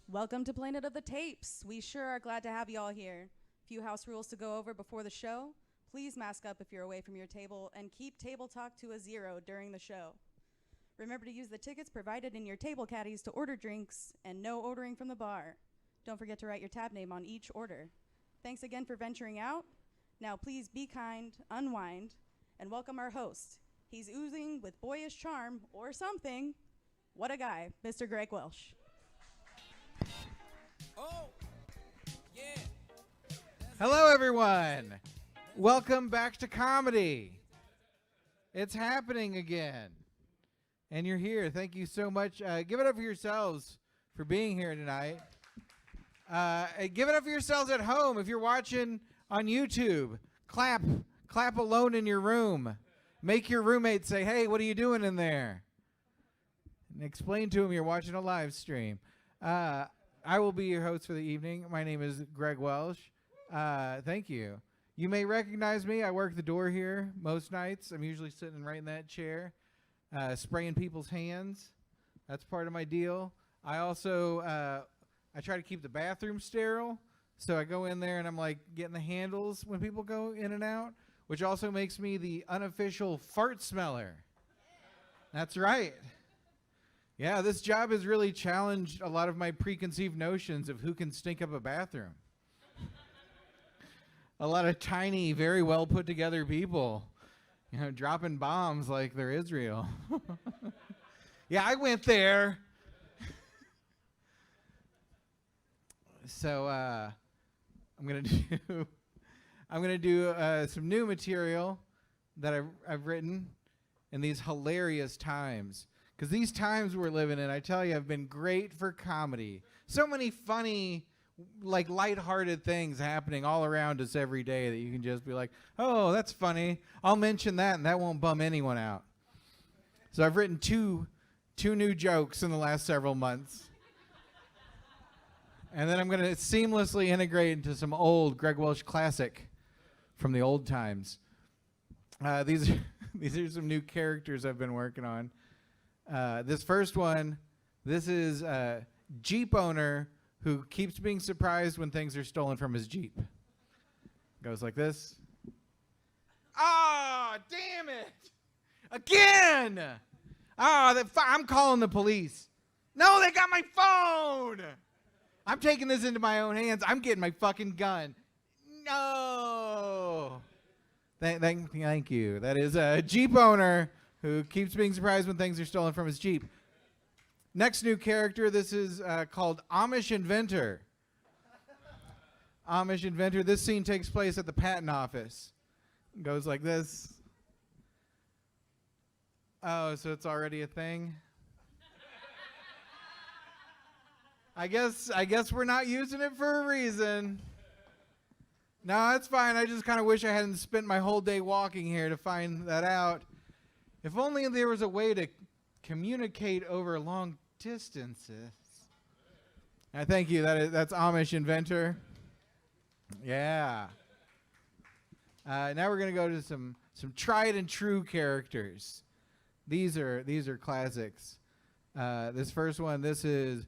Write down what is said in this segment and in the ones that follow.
Welcome to Planet of the Tapes. We sure are glad to have you all here. Few house rules to go over before the show. Please mask up if you're away from your table and keep table talk to a 0 during the show. Remember to use the tickets provided in your table caddies to order drinks and no ordering from the bar. Don't forget to write your tab name on each order. Thanks again for venturing out. Now please be kind, unwind, and welcome our host. He's oozing with boyish charm or something. What a guy, Mr. Greg Welsh. Oh, yeah. Hello, everyone. Welcome back to comedy. It's happening again. And you're here. Thank you so much. Give it up for yourselves for being here tonight. Give it up for yourselves at home. If you're watching on YouTube, clap alone in your room. Make your roommate say, hey, what are you doing in there? And explain to him you're watching a live stream. I will be your host for the evening. My name is Greg Welsh. Thank you. You may recognize me. I work the door here most nights. I'm usually sitting right in that chair, spraying people's hands. That's part of my deal. I also I try to keep the bathroom sterile. So I go in there and I'm like getting the handles when people go in and out, which also makes me the unofficial fart smeller. That's right. Yeah, this job has really challenged a lot of my preconceived notions of who can stink up a bathroom. A lot of tiny, very well put together people, dropping bombs like they're Israel. Yeah, I went there. So I'm gonna do some new material that I've written in these hilarious times. Because these times we're living in, I tell you, have been great for comedy. So many funny, like lighthearted things happening all around us every day that you can just be like, oh, that's funny. I'll mention that and that won't bum anyone out. So I've written two new jokes in the last several months. And then I'm going to seamlessly integrate into some old Greg Welsh classic from the old times. These are some new characters I've been working on. This first one, this is a Jeep owner who keeps being surprised when things are stolen from his Jeep. Goes like this. Ah, damn it! Again! I'm calling the police. No, they got my phone! I'm taking this into my own hands. I'm getting my fucking gun. No! Thank you. That is a Jeep owner who keeps being surprised when things are stolen from his Jeep. Next new character, this is called Amish Inventor. Amish Inventor. This scene takes place at the patent office. It goes like this. Oh, so it's already a thing? I guess we're not using it for a reason. No, that's fine. I just kind of wish I hadn't spent my whole day walking here to find that out. If only there was a way to communicate over long distances. Thank you. That's Amish Inventor. Yeah. Now we're gonna go to some tried and true characters. These are classics. This first one. This is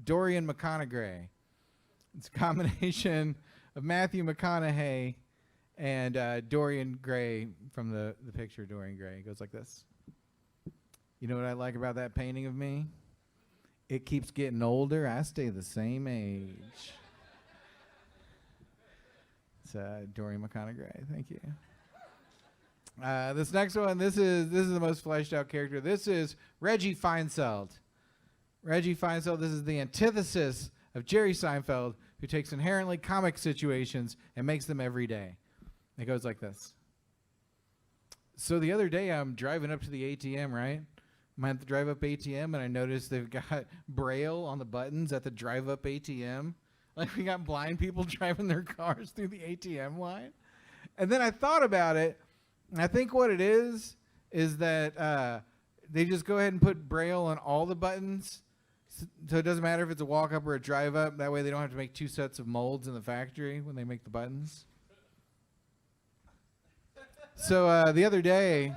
Dorian McConaughey. It's a combination of Matthew McConaughey and Dorian Gray from the picture Dorian Gray. It goes like this. You know what I like about that painting of me? It keeps getting older. I stay the same age. It's Dorian McConaughey. Thank you. This next one, this is the most fleshed out character. This is Reggie Feinfeld. Reggie Feinfeld, this is the antithesis of Jerry Seinfeld, who takes inherently comic situations and makes them every day. It goes like this. So the other day I'm driving up to the ATM, right? I'm at the drive-up ATM, and I noticed they've got Braille on the buttons at the drive-up ATM. Like we got blind people driving their cars through the ATM line. And then I thought about it, and I think what it is that they just go ahead and put Braille on all the buttons. So it doesn't matter if it's a walk-up or a drive-up. That way they don't have to make two sets of molds in the factory when they make the buttons. So the other day,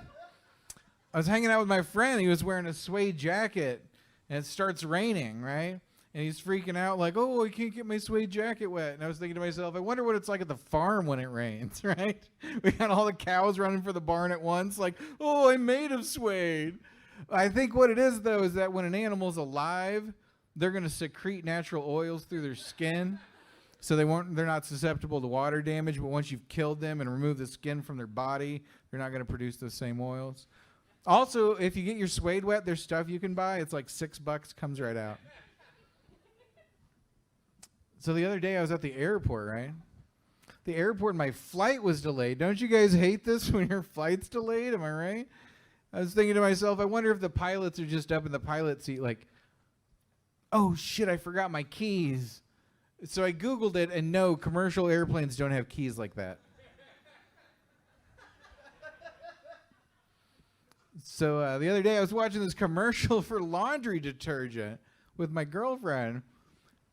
I was hanging out with my friend. He was wearing a suede jacket, and it starts raining, right? And he's freaking out like, oh, I can't get my suede jacket wet. And I was thinking to myself, I wonder what it's like at the farm when it rains, right? We got all the cows running for the barn at once like, oh, I'm made of suede. I think what it is, though, is that when an animal's alive, they're going to secrete natural oils through their skin. So they're not susceptible to water damage. But once you've killed them and removed the skin from their body, they're not going to produce those same oils. Also, if you get your suede wet, there's stuff you can buy. It's like $6, comes right out. So the other day I was at the airport, right? The airport, my flight was delayed. Don't you guys hate this when your flight's delayed? Am I right? I was thinking to myself, I wonder if the pilots are just up in the pilot seat like, oh shit, I forgot my keys. So I Googled it, and no, commercial airplanes don't have keys like that. So the other day I was watching this commercial for laundry detergent with my girlfriend.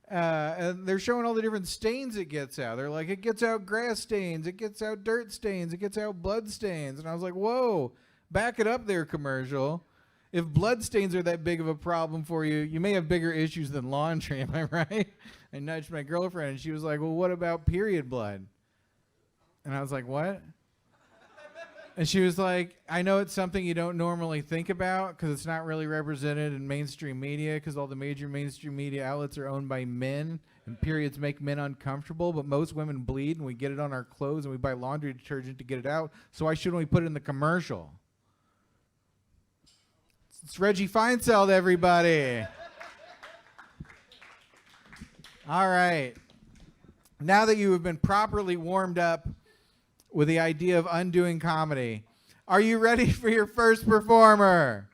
And they're showing all the different stains it gets out. They're like, it gets out grass stains, it gets out dirt stains, it gets out blood stains. And I was like, whoa, back it up there, commercial. If blood stains are that big of a problem for you, you may have bigger issues than laundry, am I right? I nudged my girlfriend, and she was like, well, what about period blood? And I was like, what? And she was like, I know it's something you don't normally think about because it's not really represented in mainstream media because all the major mainstream media outlets are owned by men, and periods make men uncomfortable, but most women bleed, and we get it on our clothes, and we buy laundry detergent to get it out, so why shouldn't we put it in the commercial? It's Reggie Feinfeld, everybody. All right. Now that you have been properly warmed up with the idea of undoing comedy, are you ready for your first performer?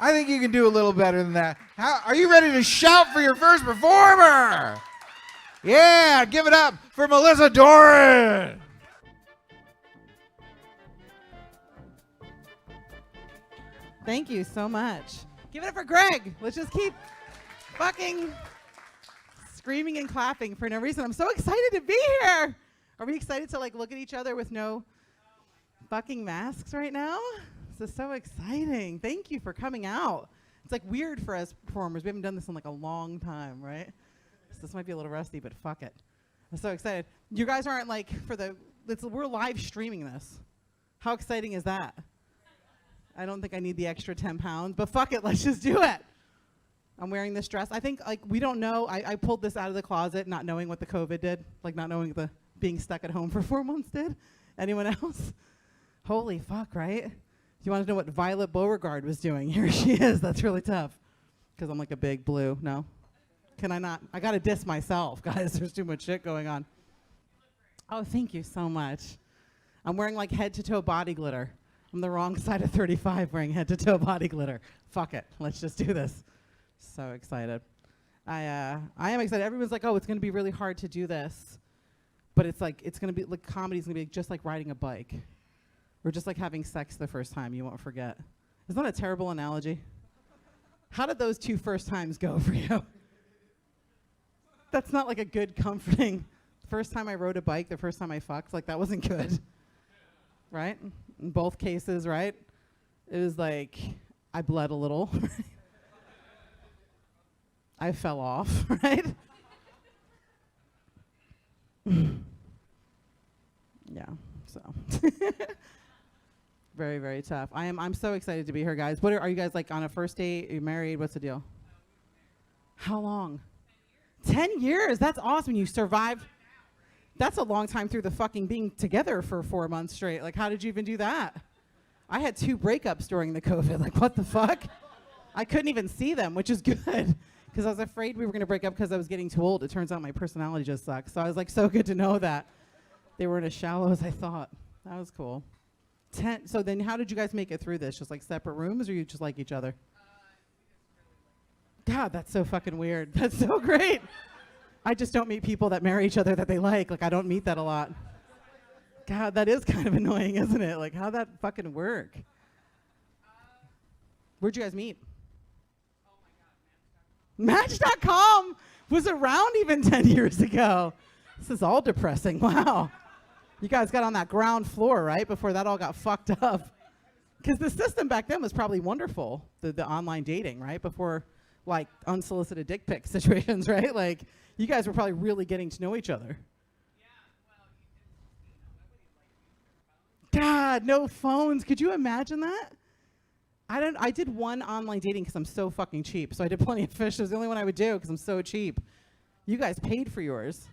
I think you can do a little better than that. Are you ready to shout for your first performer? Yeah, give it up for Melissa Doran. Thank you so much. Give it up for Greg. Let's just keep fucking screaming and clapping for no reason. I'm so excited to be here. Are we excited to like look at each other with no fucking masks right now? This is so exciting. Thank you for coming out. It's like weird for us performers. We haven't done this in like a long time, right? So this might be a little rusty, but fuck it. I'm so excited. You guys aren't like we're live streaming this. How exciting is that? I don't think I need the extra 10 pounds, but fuck it, let's just do it. I'm wearing this dress. I think like we don't know. I pulled this out of the closet not knowing what the COVID did, like not knowing the being stuck at home for 4 months did. Anyone else? Holy fuck, right? You want to know what Violet Beauregard was doing? Here she is. That's really tough. Because I'm like a big blue. No? Can I not? I got to diss myself, guys. There's too much shit going on. Oh, thank you so much. I'm wearing like head to toe body glitter. I'm the wrong side of 35 wearing head to toe body glitter. Fuck it. Let's just do this. So excited. I am excited. Everyone's like, oh, it's going to be really hard to do this. But it's like, it's going to be like comedy's going to be just like riding a bike. Or just like having sex the first time. You won't forget. Isn't that a terrible analogy? How did those 2 first times go for you? That's not like a good comforting. First time I rode a bike, the first time I fucked, like that wasn't good. Right? In both cases, right? It was like, I bled a little. I fell off, right? Yeah, so. Very, very tough. I'm so excited to be here, guys. Are you guys like on a first date? Are you married? What's the deal? How long? 10 years. That's awesome. You survived. That's a long time through the fucking being together for 4 months straight. Like, how did you even do that? I had 2 breakups during the COVID. Like, what the fuck? I couldn't even see them, which is good. Because I was afraid we were going to break up because I was getting too old. It turns out my personality just sucks. So I was like, so good to know that they weren't as shallow as I thought. That was cool. So then how did you guys make it through this? Just like separate rooms, or you just like each other? God, that's so fucking weird. That's so great. I just don't meet people that marry each other that they like. Like, I don't meet that a lot. God, that is kind of annoying, isn't it? Like, how'd that fucking work? Where'd you guys meet? Match.com was around even 10 years ago. This is all depressing. Wow. You guys got on that ground floor, right? Before that all got fucked up. Because the system back then was probably wonderful, the online dating, right? Before like unsolicited dick pic situations, right? Like you guys were probably really getting to know each other. God, no phones. Could you imagine that? I did one online dating because I'm so fucking cheap. So I did Plenty of Fish. It was the only one I would do because I'm so cheap. You guys paid for yours.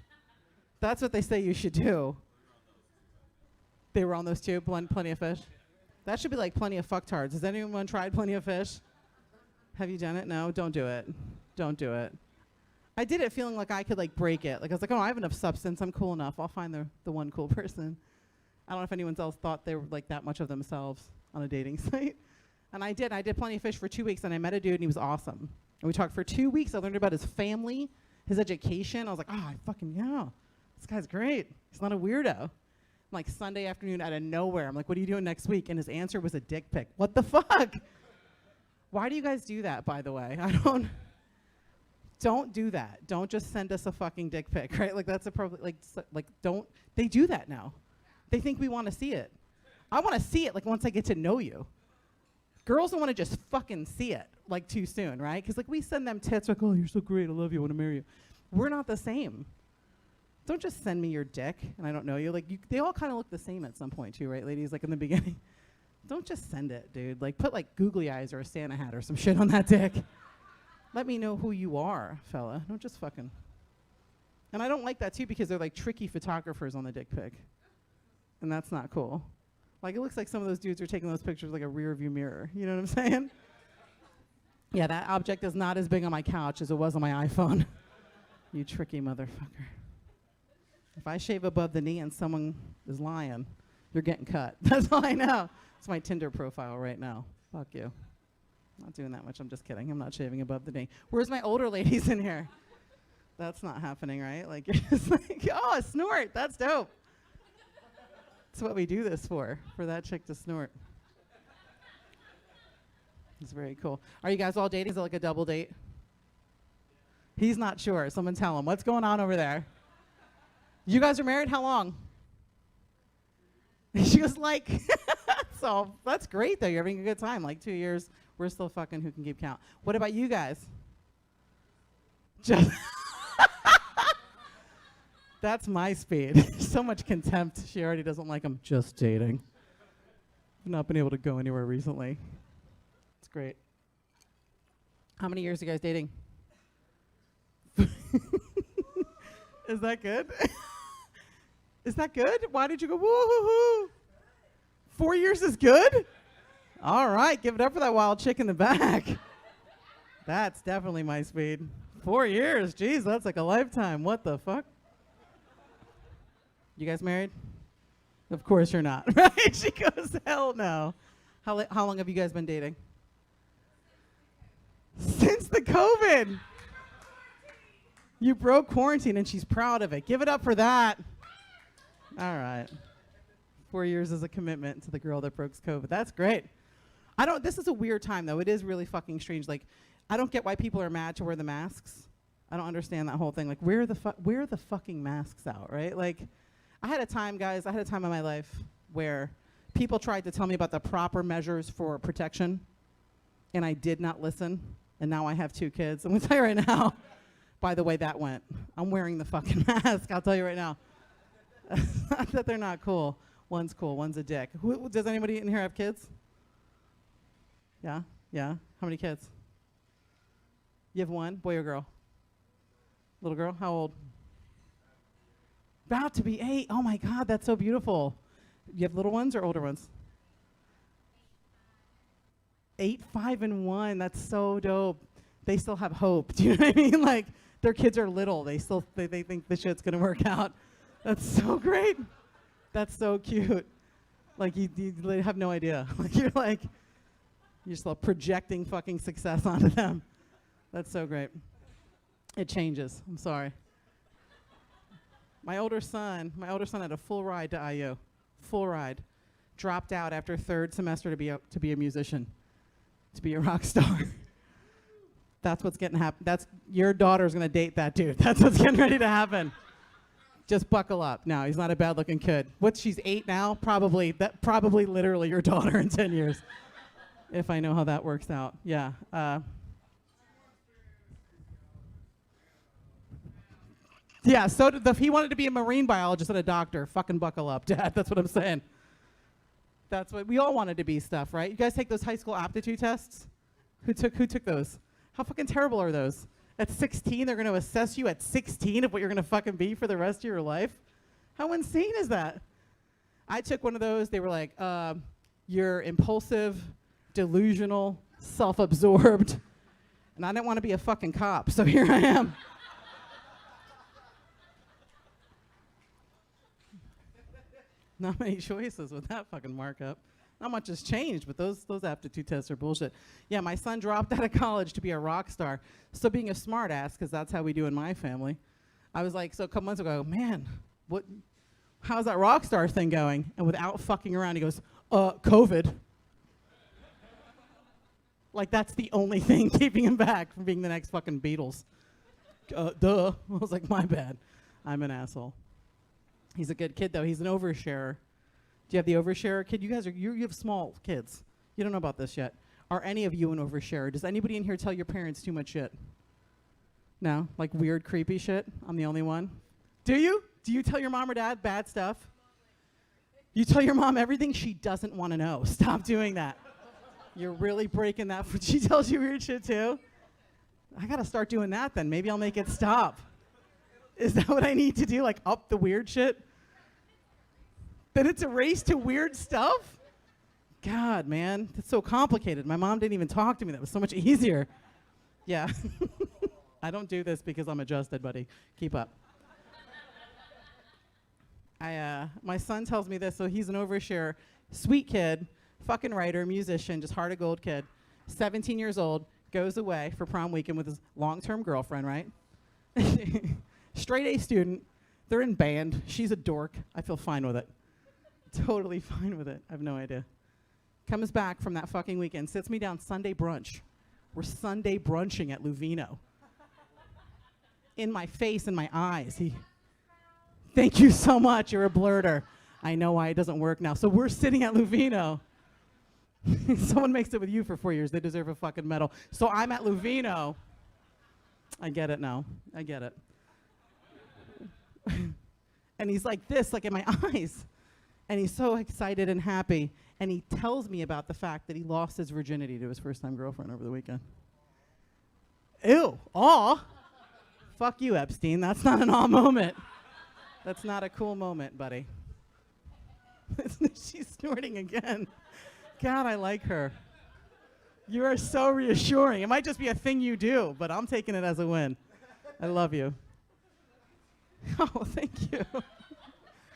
That's what they say you should do. They were on those too, Plenty of Fish. That should be like Plenty of Fucktards. Has anyone tried Plenty of Fish? Have you done it? No, don't do it. Don't do it. I did it feeling like I could like break it. Like I was like, oh, I have enough substance. I'm cool enough. I'll find the one cool person. I don't know if anyone else thought they were like that much of themselves on a dating site. And I did. I did Plenty of Fish for 2 weeks, and I met a dude, and he was awesome. And we talked for 2 weeks. I learned about his family, his education. I was like, yeah, this guy's great. He's not a weirdo. Like Sunday afternoon out of nowhere, I'm like, what are you doing next week? And his answer was a dick pic. What the fuck? Why do you guys do that, by the way? Don't do that. Don't just send us a fucking dick pic, right? Like that's a problem. Don't. They do that now. They think we want to see it. I want to see it like once I get to know you. Girls don't want to just fucking see it like too soon, right? Because like we send them tits like, oh, you're so great, I love you, I want to marry you. We're not the same. Don't just send me your dick and I don't know you. Like they all kind of look the same at some point too, right, ladies? Like in the beginning. Don't just send it, dude. Like put like googly eyes or a Santa hat or some shit on that dick. Let me know who you are, fella. Don't just fucking. And I don't like that too because they're like tricky photographers on the dick pic. And that's not cool. Like it looks like some of those dudes are taking those pictures like a rear view mirror. You know what I'm saying? Yeah, that object is not as big on my couch as it was on my iPhone. You tricky motherfucker. If I shave above the knee and someone is lying, you're getting cut. That's all I know. It's my Tinder profile right now. Fuck you. I'm not doing that much. I'm just kidding. I'm not shaving above the knee. Where's my older ladies in here? That's not happening, right? Like, it's like, oh, a snort. That's dope. That's what we do this for that chick to snort. It's very cool. Are you guys all dating? Is it like a double date? He's not sure. Someone tell him. What's going on over there? You guys are married? How long? She was like, so that's great though. You're having a good time. Like 2 years. We're still fucking who can keep count. What about you guys? Just that's my speed. So much contempt. She already doesn't like him. Just dating. I've not been able to go anywhere recently. It's great. How many years are you guys dating? Is that good? Is that good? Why did you go woo-hoo-hoo? 4 years is good? All right, give it up for that wild chick in the back. That's definitely my speed. 4 years, geez, that's like a lifetime. What the fuck? You guys married? Of course you're not, right? She goes, hell no. How long have you guys been dating? Since the COVID. You broke quarantine and she's proud of it. Give it up for that. All right. 4 years is a commitment to the girl that broke COVID. That's great. This is a weird time though. It is really fucking strange. Like, I don't get why people are mad to wear the masks. I don't understand that whole thing. Like, where are the fucking masks out, right? Like, I had a time in my life where people tried to tell me about the proper measures for protection, and I did not listen, and now I have 2 kids. I'm gonna tell you right now, by the way that went, I'm wearing the fucking mask, I'll tell you right now. Not that they're not cool. One's cool, one's a dick. Does anybody in here have kids? Yeah? Yeah? How many kids? You have one, boy or girl? Little girl, how old? About to be 8. Oh my God, that's so beautiful. You have little ones or older ones? 8, 5, and 1. That's so dope. They still have hope. Do you know what I mean? Like, their kids are little. They think the shit's gonna work out. That's so great. That's so cute. Like you have no idea. Like you're still projecting fucking success onto them. That's so great. It changes. I'm sorry. My older son had a full ride to IU. Full ride. Dropped out after 3rd semester to be a musician, to be a rock star. That's what's getting happen. That's your daughter's gonna date that dude. That's what's getting ready to happen. Just buckle up. No, he's not a bad-looking kid. She's 8 now? Probably literally your daughter in 10 years. If I know how that works out. Yeah. Yeah, so did he wanted to be a marine biologist and a doctor. Fucking buckle up, Dad. That's what I'm saying. That's what we all wanted to be stuff, right? You guys take those high school aptitude tests? Who took those? How fucking terrible are those? At 16, they're going to assess you at 16 of what you're going to fucking be for the rest of your life? How insane is that? I took one of those. They were like, you're impulsive, delusional, self-absorbed. And I didn't want to be a fucking cop, so here I am. Not many choices with that fucking markup. Not much has changed, but those aptitude tests are bullshit. Yeah, my son dropped out of college to be a rock star. So being a smart ass, because that's how we do in my family, I was like, so a couple months ago, man, how's that rock star thing going? And without fucking around, he goes, COVID. Like that's the only thing keeping him back from being the next fucking Beatles. Duh. I was like, my bad. I'm an asshole. He's a good kid, though. He's an oversharer. Do you have the oversharer kid? You guys you have small kids. You don't know about this yet. Are any of you an oversharer? Does anybody in here tell your parents too much shit? No? Like weird, creepy shit? I'm the only one. Do you? Do you tell your mom or dad bad stuff? You tell your mom everything she doesn't want to know. Stop doing that. You're really breaking that. She tells you weird shit, too? I got to start doing that, then. Maybe I'll make it stop. Is that what I need to do? Like up the weird shit? Then it's a race to weird stuff? God, man, it's so complicated. My mom didn't even talk to me. That was so much easier. Yeah. I don't do this because I'm adjusted, buddy. Keep up. My son tells me this, so he's an oversharer. Sweet kid, fucking writer, musician, just heart of gold kid. 17 years old, goes away for prom weekend with his long-term girlfriend, right? Straight A student. They're in band. She's a dork. I feel fine with it. Totally fine with it. I have no idea. Comes back from that fucking weekend, sits me down Sunday brunch. We're Sunday brunching at Louisville. In my face and my eyes. Thank you so much. You're a blurter. I know why it doesn't work now. So we're sitting at Louisville. Someone makes it with you for 4 years. They deserve a fucking medal. So I'm at Louisville. I get it now. I get it. And he's like this, like in my eyes. And he's so excited and happy. And he tells me about the fact that he lost his virginity to his first-time girlfriend over the weekend. Ew. Aw. Fuck you, Epstein. That's not an aw moment. That's not a cool moment, buddy. She's snorting again. God, I like her. You are so reassuring. It might just be a thing you do, but I'm taking it as a win. I love you. Oh, thank you.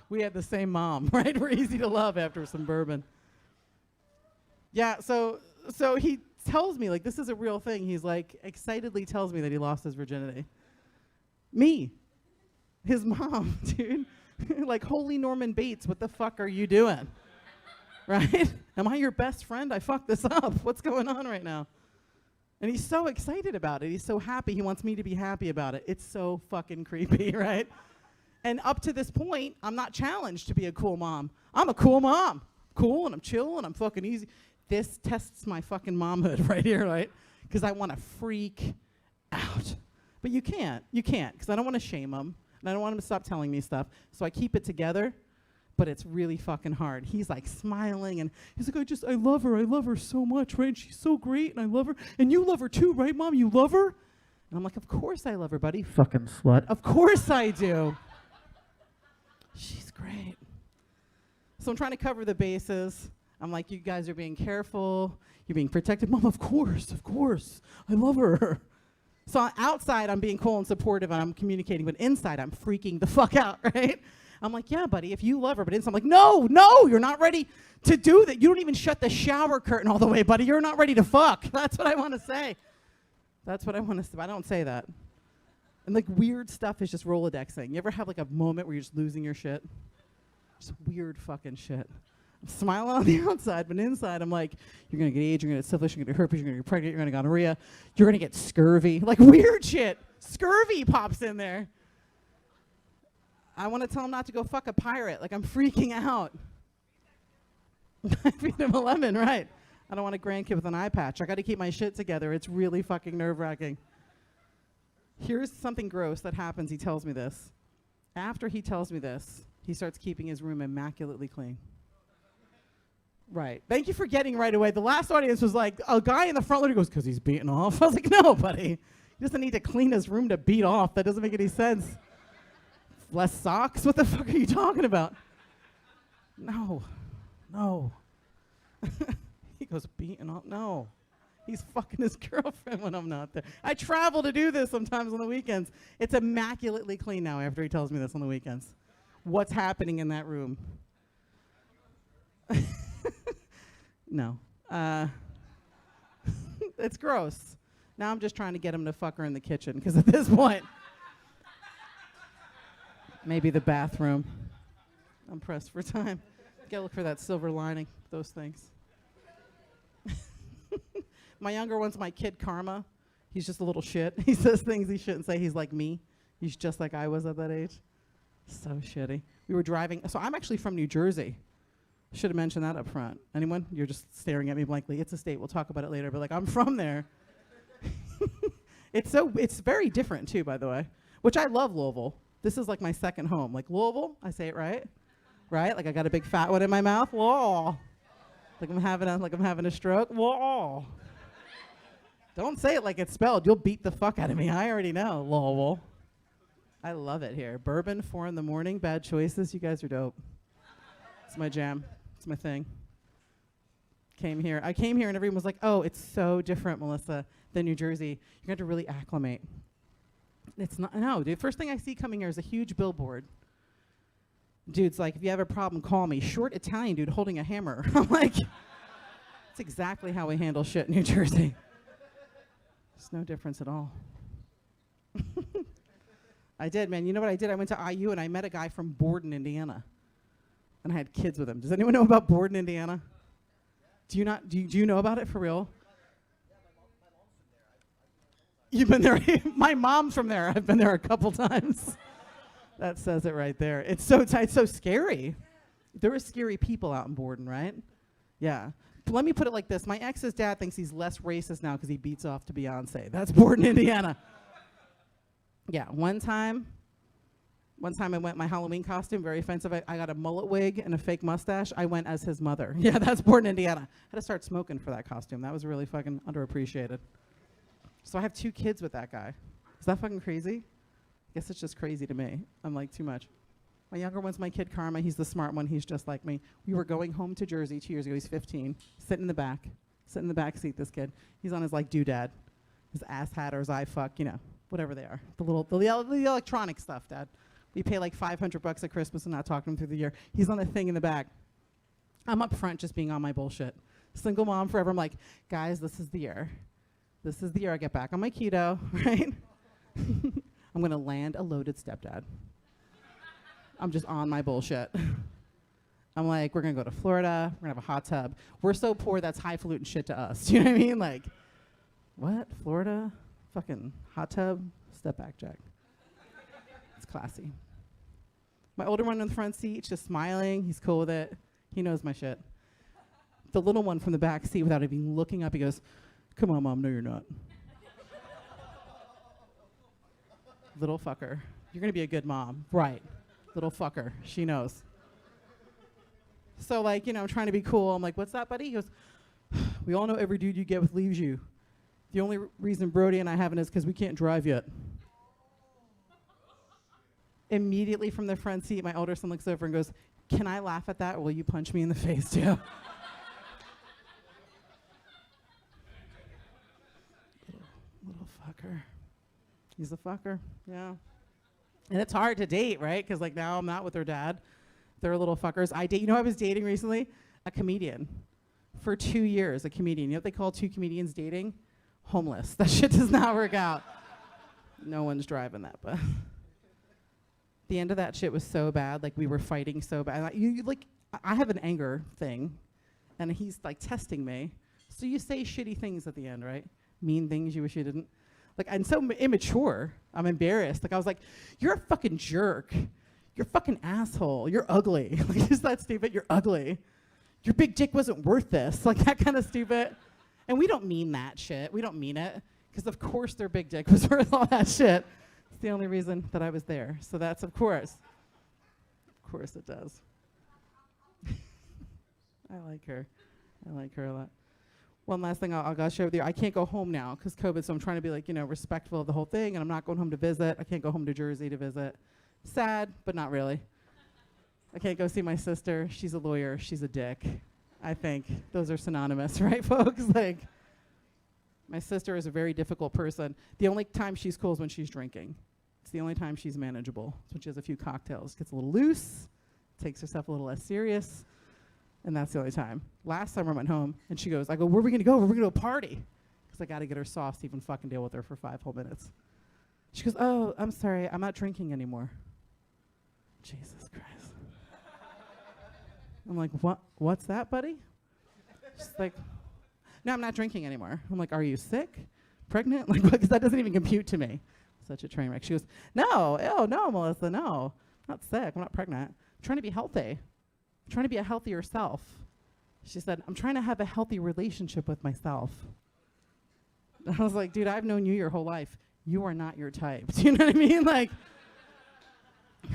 We had the same mom, right? We're easy to love after some bourbon. Yeah, so he tells me, like, this is a real thing. He's like, excitedly tells me that he lost his virginity. Me. His mom, dude. Like, holy Norman Bates, what the fuck are you doing? Right? Am I your best friend? I fucked this up. What's going on right now? And he's so excited about it. He's so happy. He wants me to be happy about it. It's so fucking creepy, right? And up to this point, I'm not challenged to be a cool mom. I'm a cool mom. Cool, and I'm chill, and I'm fucking easy. This tests my fucking momhood right here, right? Because I want to freak out. But you can't, because I don't want to shame him, and I don't want him to stop telling me stuff. So I keep it together, but it's really fucking hard. He's like smiling, and he's like, I love her so much, right? And she's so great, and I love her. And you love her too, right, Mom? You love her? And I'm like, of course I love her, buddy. Fucking slut. Of course I do. She's great. So I'm trying to cover the bases. I'm like, you guys are being careful. You're being protected. Mom, of course. I love her. So outside, I'm being cool and supportive, and I'm communicating. But inside, I'm freaking the fuck out, right? I'm like, yeah, buddy, if you love her. But inside, I'm like, no, you're not ready to do that. You don't even shut the shower curtain all the way, buddy. You're not ready to fuck. That's what I want to say. That's what I want to say. I don't say that. And like weird stuff is just Rolodexing. You ever have like a moment where you're just losing your shit? Just weird fucking shit. I'm smiling on the outside, but inside I'm like, you're going to get AIDS, you're going to get syphilis, you're going to get herpes, you're going to get pregnant, you're going to get gonorrhea, you're going to get scurvy. Like weird shit. Scurvy pops in there. I want to tell him not to go fuck a pirate. Like I'm freaking out. I feed him a lemon, right. I don't want a grandkid with an eye patch. I got to keep my shit together. It's really fucking nerve-wracking. Here's something gross that happens. He tells me this. After he tells me this, he starts keeping his room immaculately clean. Right. Thank you for getting right away. The last audience was like, a guy in the front literally goes, because he's beating off. I was like, no, buddy. He doesn't need to clean his room to beat off. That doesn't make any sense. Less socks? What the fuck are you talking about? No. He goes, beating off? No. He's fucking his girlfriend when I'm not there. I travel to do this sometimes on the weekends. It's immaculately clean now after he tells me this on the weekends. What's happening in that room? No. It's gross. Now I'm just trying to get him to fuck her in the kitchen, because at this point, maybe the bathroom. I'm pressed for time. Gotta look for that silver lining, those things. My younger one's my kid Karma. He's just a little shit. He says things he shouldn't say. He's like me. He's just like I was at that age. So shitty. We were driving. So I'm actually from New Jersey. Should have mentioned that up front. Anyone? You're just staring at me blankly. It's a state. We'll talk about it later. But like, I'm from there. It's very different too, by the way. Which I love Louisville. This is like my second home. Like Louisville, I say it right, right? Like I got a big fat one in my mouth. Whoa. Like I'm having a stroke. Whoa. Don't say it like it's spelled. You'll beat the fuck out of me. I already know, Louisville. I love it here. Bourbon, 4 in the morning, bad choices. You guys are dope. It's my jam. It's my thing. I came here and everyone was like, oh, it's so different, Melissa, than New Jersey. You're going to really acclimate. It's not, no, dude. First thing I see coming here is a huge billboard. Dude's like, if you have a problem, call me. Short Italian dude holding a hammer. I'm like, that's exactly how we handle shit in New Jersey. It's no difference at all. I did, man. You know what I did? I went to IU and I met a guy from Borden, Indiana. And I had kids with him. Does anyone know about Borden, Indiana? Do you know about it for real? You've been there. My mom's from there. I've been there a couple times. That says it right there. It's so it's so scary. There are scary people out in Borden, right? Yeah. But let me put it like this. My ex's dad thinks he's less racist now because he beats off to Beyonce. That's Borden, Indiana. Yeah. One time I went my Halloween costume, very offensive. I got a mullet wig and a fake mustache. I went as his mother. Yeah, that's Borden, Indiana. I had to start smoking for that costume. That was really fucking underappreciated. So I have 2 kids with that guy. Is that fucking crazy? I guess it's just crazy to me. I'm like, too much. My younger one's my kid Karma. He's the smart one. He's just like me. We were going home to Jersey 2 years ago. He's 15. Sitting in the back seat, this kid. He's on his like doodad, his ass hat or his eye fuck, you know, whatever they are. The electronic stuff, Dad. We pay like $500 at Christmas and not talk to him through the year. He's on the thing in the back. I'm up front just being on my bullshit. Single mom forever. I'm like, guys, this is the year. This is the year I get back on my keto, right? I'm going to land a loaded stepdad. I'm just on my bullshit. I'm like, we're going to go to Florida. We're going to have a hot tub. We're so poor, that's highfalutin shit to us. Do you know what I mean? Like, what? Florida? Fucking hot tub? Step back, Jack. It's classy. My older one in the front seat, just smiling. He's cool with it. He knows my shit. The little one from the back seat, without even looking up, he goes, come on, Mom. No, you're not. Little fucker. You're going to be a good mom. Right. Little fucker. She knows. So, like, you know, I'm trying to be cool. I'm like, what's that, buddy? He goes, we all know every dude you get with leaves you. The only reason Brody and I haven't is because we can't drive yet. Immediately from the front seat, my older son looks over and goes, can I laugh at that or will you punch me in the face, too? Little fucker. He's a fucker, yeah. And it's hard to date, right? Because like now I'm not with her dad. They're little fuckers. I was dating recently a comedian for 2 years, a comedian. You know what they call 2 comedians dating? Homeless. That shit does not work out. No one's driving that, but the end of that shit was so bad. Like we were fighting so bad. I have an anger thing, and he's like testing me. So you say shitty things at the end, right? Mean things you wish you didn't. Like, I'm so immature. I'm embarrassed. Like, I was like, you're a fucking jerk. You're a fucking asshole. You're ugly. Like, is that stupid? You're ugly. Your big dick wasn't worth this. Like, that kind of stupid. And we don't mean that shit. We don't mean it. Because of course their big dick was worth all that shit. It's the only reason that I was there. So that's of course. Of course it does. I like her. I like her a lot. One last thing I'll share with you. I can't go home now because COVID, so I'm trying to be like, respectful of the whole thing, and I'm not going home to visit. I can't go home to Jersey to visit. Sad, but not really. I can't go see my sister. She's a lawyer. She's a dick. I think those are synonymous, right, folks? Like, my sister is a very difficult person. The only time she's cool is when she's drinking. It's the only time she's manageable. It's when she has a few cocktails. Gets a little loose, takes herself a little less serious, and that's the only time. Last summer I went home, and she goes, I go, where are we going to go? Where are we going to a party? Because I got to get her sauce to even fucking deal with her for 5 whole minutes. She goes, oh, I'm sorry. I'm not drinking anymore. Jesus Christ. I'm like, what's that, buddy? She's like, no, I'm not drinking anymore. I'm like, are you sick? Pregnant? Like, because that doesn't even compute to me. Such a train wreck. She goes, no, Melissa, no. I'm not sick. I'm not pregnant. I'm trying to be healthy. I'm trying to be a healthier self. She said, I'm trying to have a healthy relationship with myself. And I was like, dude, I've known you your whole life. You are not your type. Do you know what I mean? Like,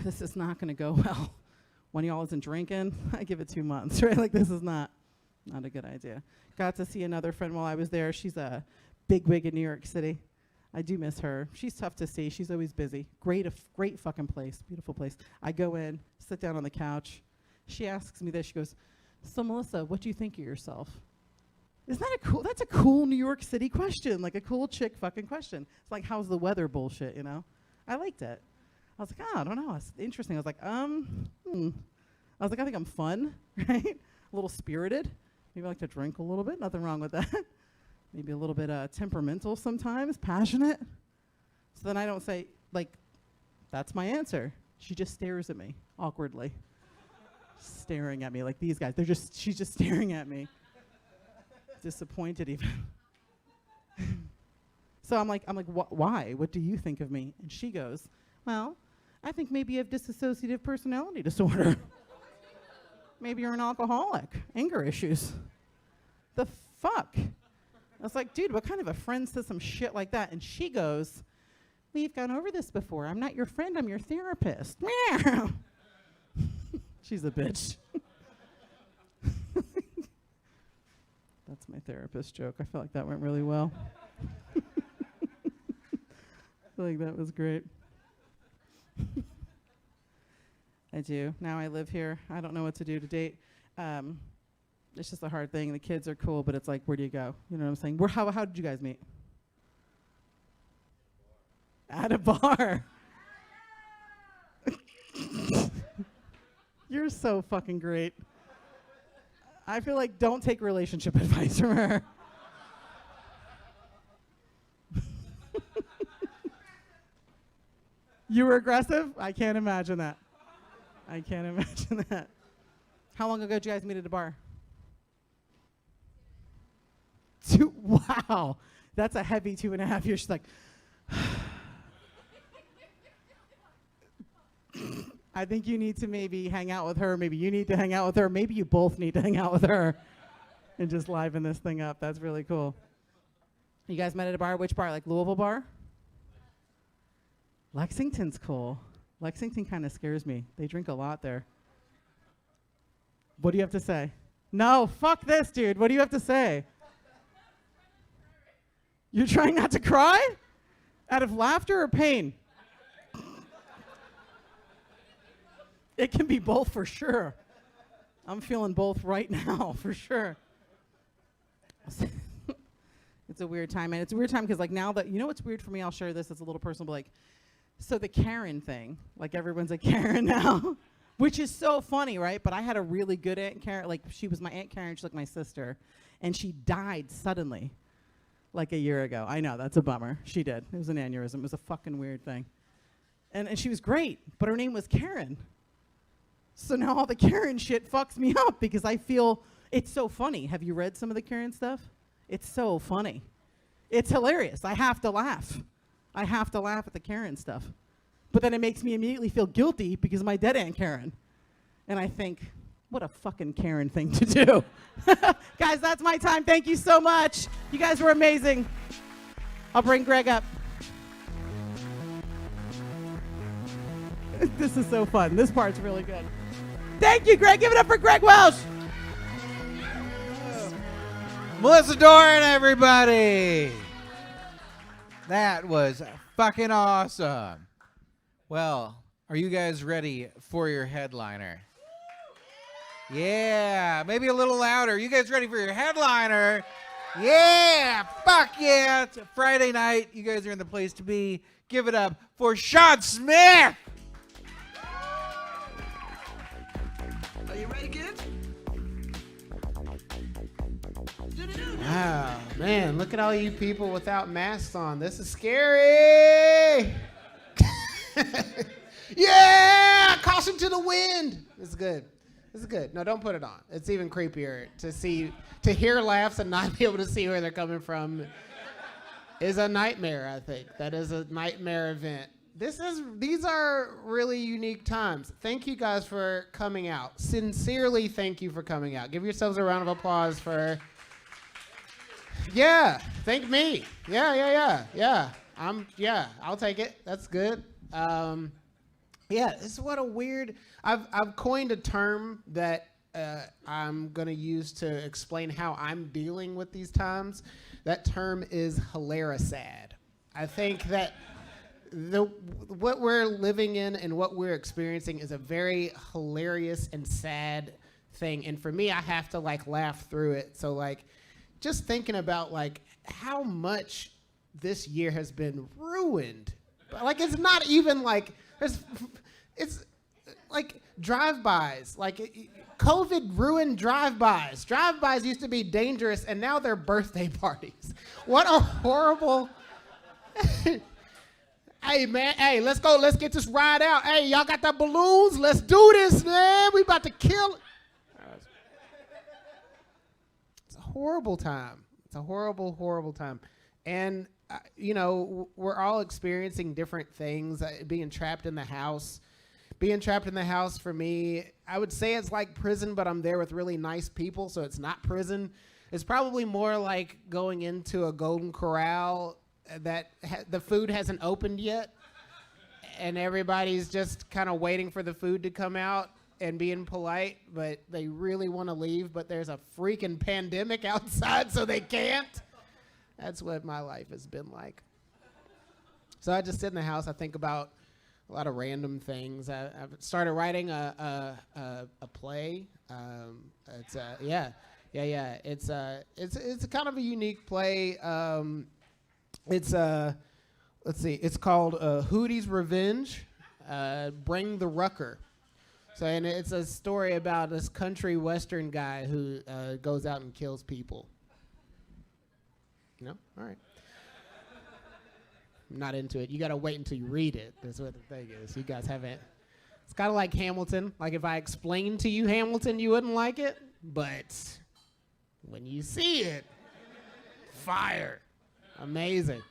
this is not going to go well. One of y'all isn't drinking, I give it 2 months, right? Like, this is not a good idea. Got to see another friend while I was there. She's a bigwig in New York City. I do miss her. She's tough to see. She's always busy. Great fucking place. Beautiful place. I go in, sit down on the couch. She asks me this. She goes, so Melissa, what do you think of yourself? Isn't that that's a cool New York City question, like a cool chick fucking question. It's like, how's the weather bullshit, I liked it. I was like, I don't know, it's interesting. I was like, I was like, I think I'm fun, right? A little spirited. Maybe I like to drink a little bit. Nothing wrong with that. Maybe a little bit temperamental sometimes, passionate. So then I don't say, like, that's my answer. She just stares at me awkwardly. Staring at me like these guys. She's just staring at me. Disappointed even. So I'm like, why? What do you think of me? And she goes, well, I think maybe you have dissociative personality disorder. Maybe you're an alcoholic. Anger issues. The fuck? I was like, dude, what kind of a friend says some shit like that? And she goes, we've gone over this before. I'm not your friend, I'm your therapist. She's a bitch. That's my therapist joke. I feel like that went really well. I feel like that was great. I do. Now I live here. I don't know what to do to date. It's just a hard thing. The kids are cool, but it's like, where do you go? You know what I'm saying? How did you guys meet? At a bar. You're so fucking great. I feel like don't take relationship advice from her. You were aggressive? I can't imagine that. I can't imagine that. How long ago did you guys meet at a bar? Wow. That's a heavy 2.5 years. She's like, I think you need to maybe hang out with her. Maybe you need to hang out with her. Maybe you both need to hang out with her and just liven this thing up. That's really cool. You guys met at a bar? Which bar? Like Louisville bar? Lexington's cool. Lexington kind of scares me. They drink a lot there. What do you have to say? No, fuck this, dude. What do you have to say? You're trying not to cry? Out of laughter or pain? It can be both for sure. I'm feeling both right now, for sure. It's a weird time, and it's a weird time because, like, now that, you know what's weird for me, I'll share this, it's a little personal, but, like, so the Karen thing, like, everyone's a Karen now, which is so funny, right? But I had a really good Aunt Karen, like, she was my Aunt Karen, she's like my sister, and she died suddenly, like, a year ago. I know, that's a bummer. She did. It was an aneurysm. It was a fucking weird thing. And she was great, but her name was Karen. So now all the Karen shit fucks me up because I feel it's so funny. Have you read some of the Karen stuff? It's so funny. It's hilarious. I have to laugh. I have to laugh at the Karen stuff. But then it makes me immediately feel guilty because of my dead Aunt Karen. And I think, what a fucking Karen thing to do. Guys, that's my time. Thank you so much. You guys were amazing. I'll bring Greg up. This is so fun. This part's really good. Thank you, Greg. Give it up for Greg Welsh. Melissa Doran, everybody. That was fucking awesome. Well, are you guys ready for your headliner? Yeah, maybe a little louder. You guys ready for your headliner? Yeah, fuck yeah. It's a Friday night. You guys are in the place to be. Give it up for Sean Smith. Are you ready, kids? Wow, man, look at all you people without masks on. This is scary. Yeah, caution to the wind. This is good. This is good. No, don't put it on. It's even creepier to hear laughs and not be able to see where they're coming from is a nightmare, I think. That is a nightmare event. These are really unique times. Thank you guys for coming out. Sincerely, thank you for coming out. Give yourselves a round of applause for... Yeah, thank me. Yeah. I'll take it. That's good. Yeah, this is what a weird. I've coined a term that I'm gonna use to explain how I'm dealing with these times. That term is hilarasad. I think that what we're living in and what we're experiencing is a very hilarious and sad thing. And for me, I have to like laugh through it. So like, just thinking about like how much this year has been ruined. Like it's not even like it's like drive-bys. Like COVID ruined drive-bys. Drive-bys used to be dangerous, and now they're birthday parties. What a horrible. Hey man, hey, let's go. Let's get this ride out. Hey, y'all got the balloons? Let's do this, man. We about to kill it. Horrible time. It's a horrible, horrible time. And, you know, we're all experiencing different things. Being trapped in the house. Being trapped in the house for me, I would say it's like prison, but I'm there with really nice people, so it's not prison. It's probably more like going into a Golden Corral that the food hasn't opened yet, and everybody's just kind of waiting for the food to come out and being polite, but they really want to leave, but there's a freaking pandemic outside, so they can't. That's what my life has been like. So I just sit in the house. I think about a lot of random things. I've started writing a play. It's kind of a unique play. It's called Hootie's Revenge. Bring the Rucker. So, and it's a story about this country western guy who goes out and kills people. No? All right. I'm not into it. You got to wait until you read it. That's what the thing is. You guys haven't. It's kind of like Hamilton. Like if I explained to you Hamilton, you wouldn't like it. But when you see it, fire. Amazing.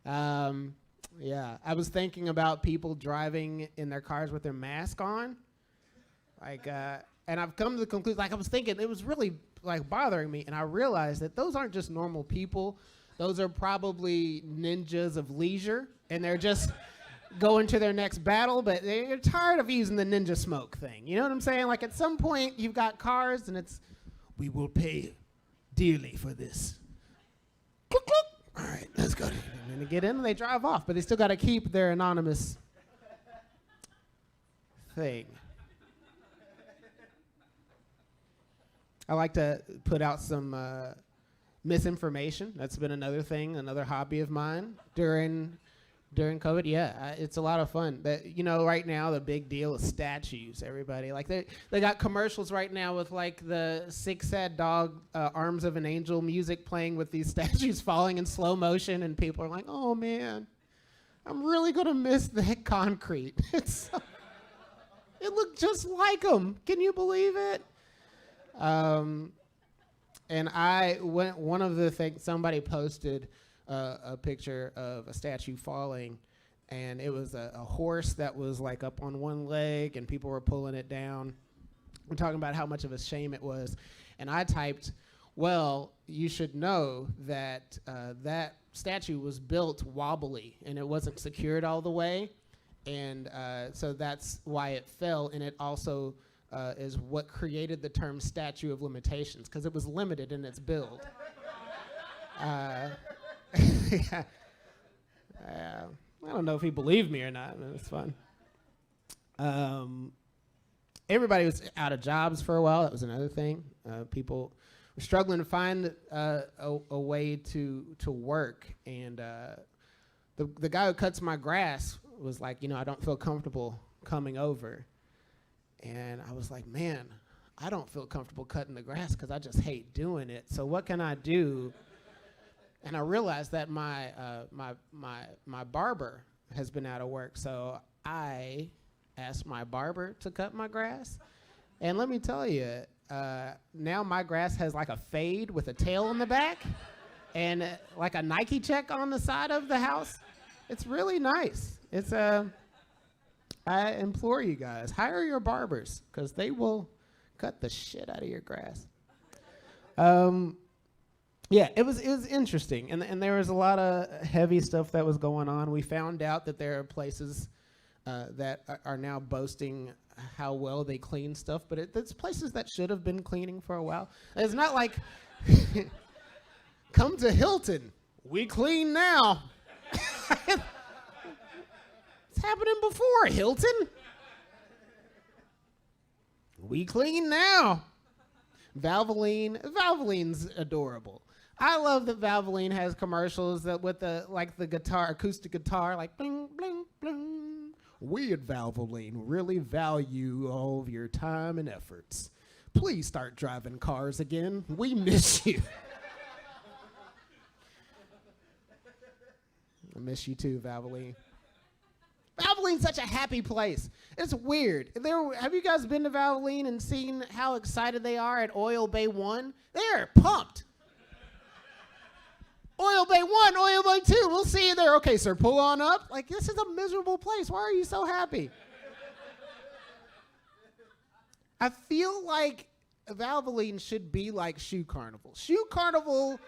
Yeah. I was thinking about people driving in their cars with their mask on. Like, and I've come to the conclusion, like I was thinking, it was really like bothering me, and I realized that those aren't just normal people. Those are probably ninjas of leisure, and they're just going to their next battle, but they're tired of using the ninja smoke thing. You know what I'm saying? Like at some point, you've got cars, and it's, we will pay dearly for this. Click, click. All right, let's go. And then they get in, and they drive off, but they still got to keep their anonymous thing. I like to put out some misinformation. That's been another thing, another hobby of mine during COVID. Yeah, it's a lot of fun. But you know, right now the big deal is statues. Everybody like they got commercials right now with like the Six Sad Dog Arms of an Angel music playing with these statues falling in slow motion, and people are like, "Oh man, I'm really gonna miss that concrete." It looked just like them. Can you believe it? And one of the things, somebody posted a picture of a statue falling, and it was a horse that was like up on one leg, and people were pulling it down. We're talking about how much of a shame it was. And I typed, Well, you should know that that statue was built wobbly, and it wasn't secured all the way, and so that's why it fell, and it also is what created the term statute of limitations, because it was limited in its build. Yeah. I don't know if he believed me or not. It was fun. Everybody was out of jobs for a while. That was another thing. People were struggling to find a way to work. And the guy who cuts my grass was like, I don't feel comfortable coming over. And I was like, man, I don't feel comfortable cutting the grass because I just hate doing it. So what can I do? And I realized that my barber has been out of work, so I asked my barber to cut my grass. And let me tell you, now my grass has like a fade with a tail in the back and like a Nike check on the side of the house. It's really nice. It's I implore you guys, hire your barbers because they will cut the shit out of your grass. Yeah, it was interesting, and there was a lot of heavy stuff that was going on. We found out that there are places that are now boasting how well they clean stuff, but it's places that should have been cleaning for a while. It's not like, come to Hilton, we clean now. It's happening before, Hilton. We clean now. Valvoline's adorable. I love that Valvoline has commercials that with the guitar, acoustic guitar, like bling, bling, bling. We at Valvoline really value all of your time and efforts. Please start driving cars again. We miss you. I miss you too, Valvoline. Valvoline's such a happy place. It's weird. Have you guys been to Valvoline and seen how excited they are at Oil Bay 1? They're pumped. Oil Bay 1, Oil Bay 2, we'll see you there. Okay, sir, pull on up. Like, this is a miserable place. Why are you so happy? I feel like Valvoline should be like Shoe Carnival. Shoe Carnival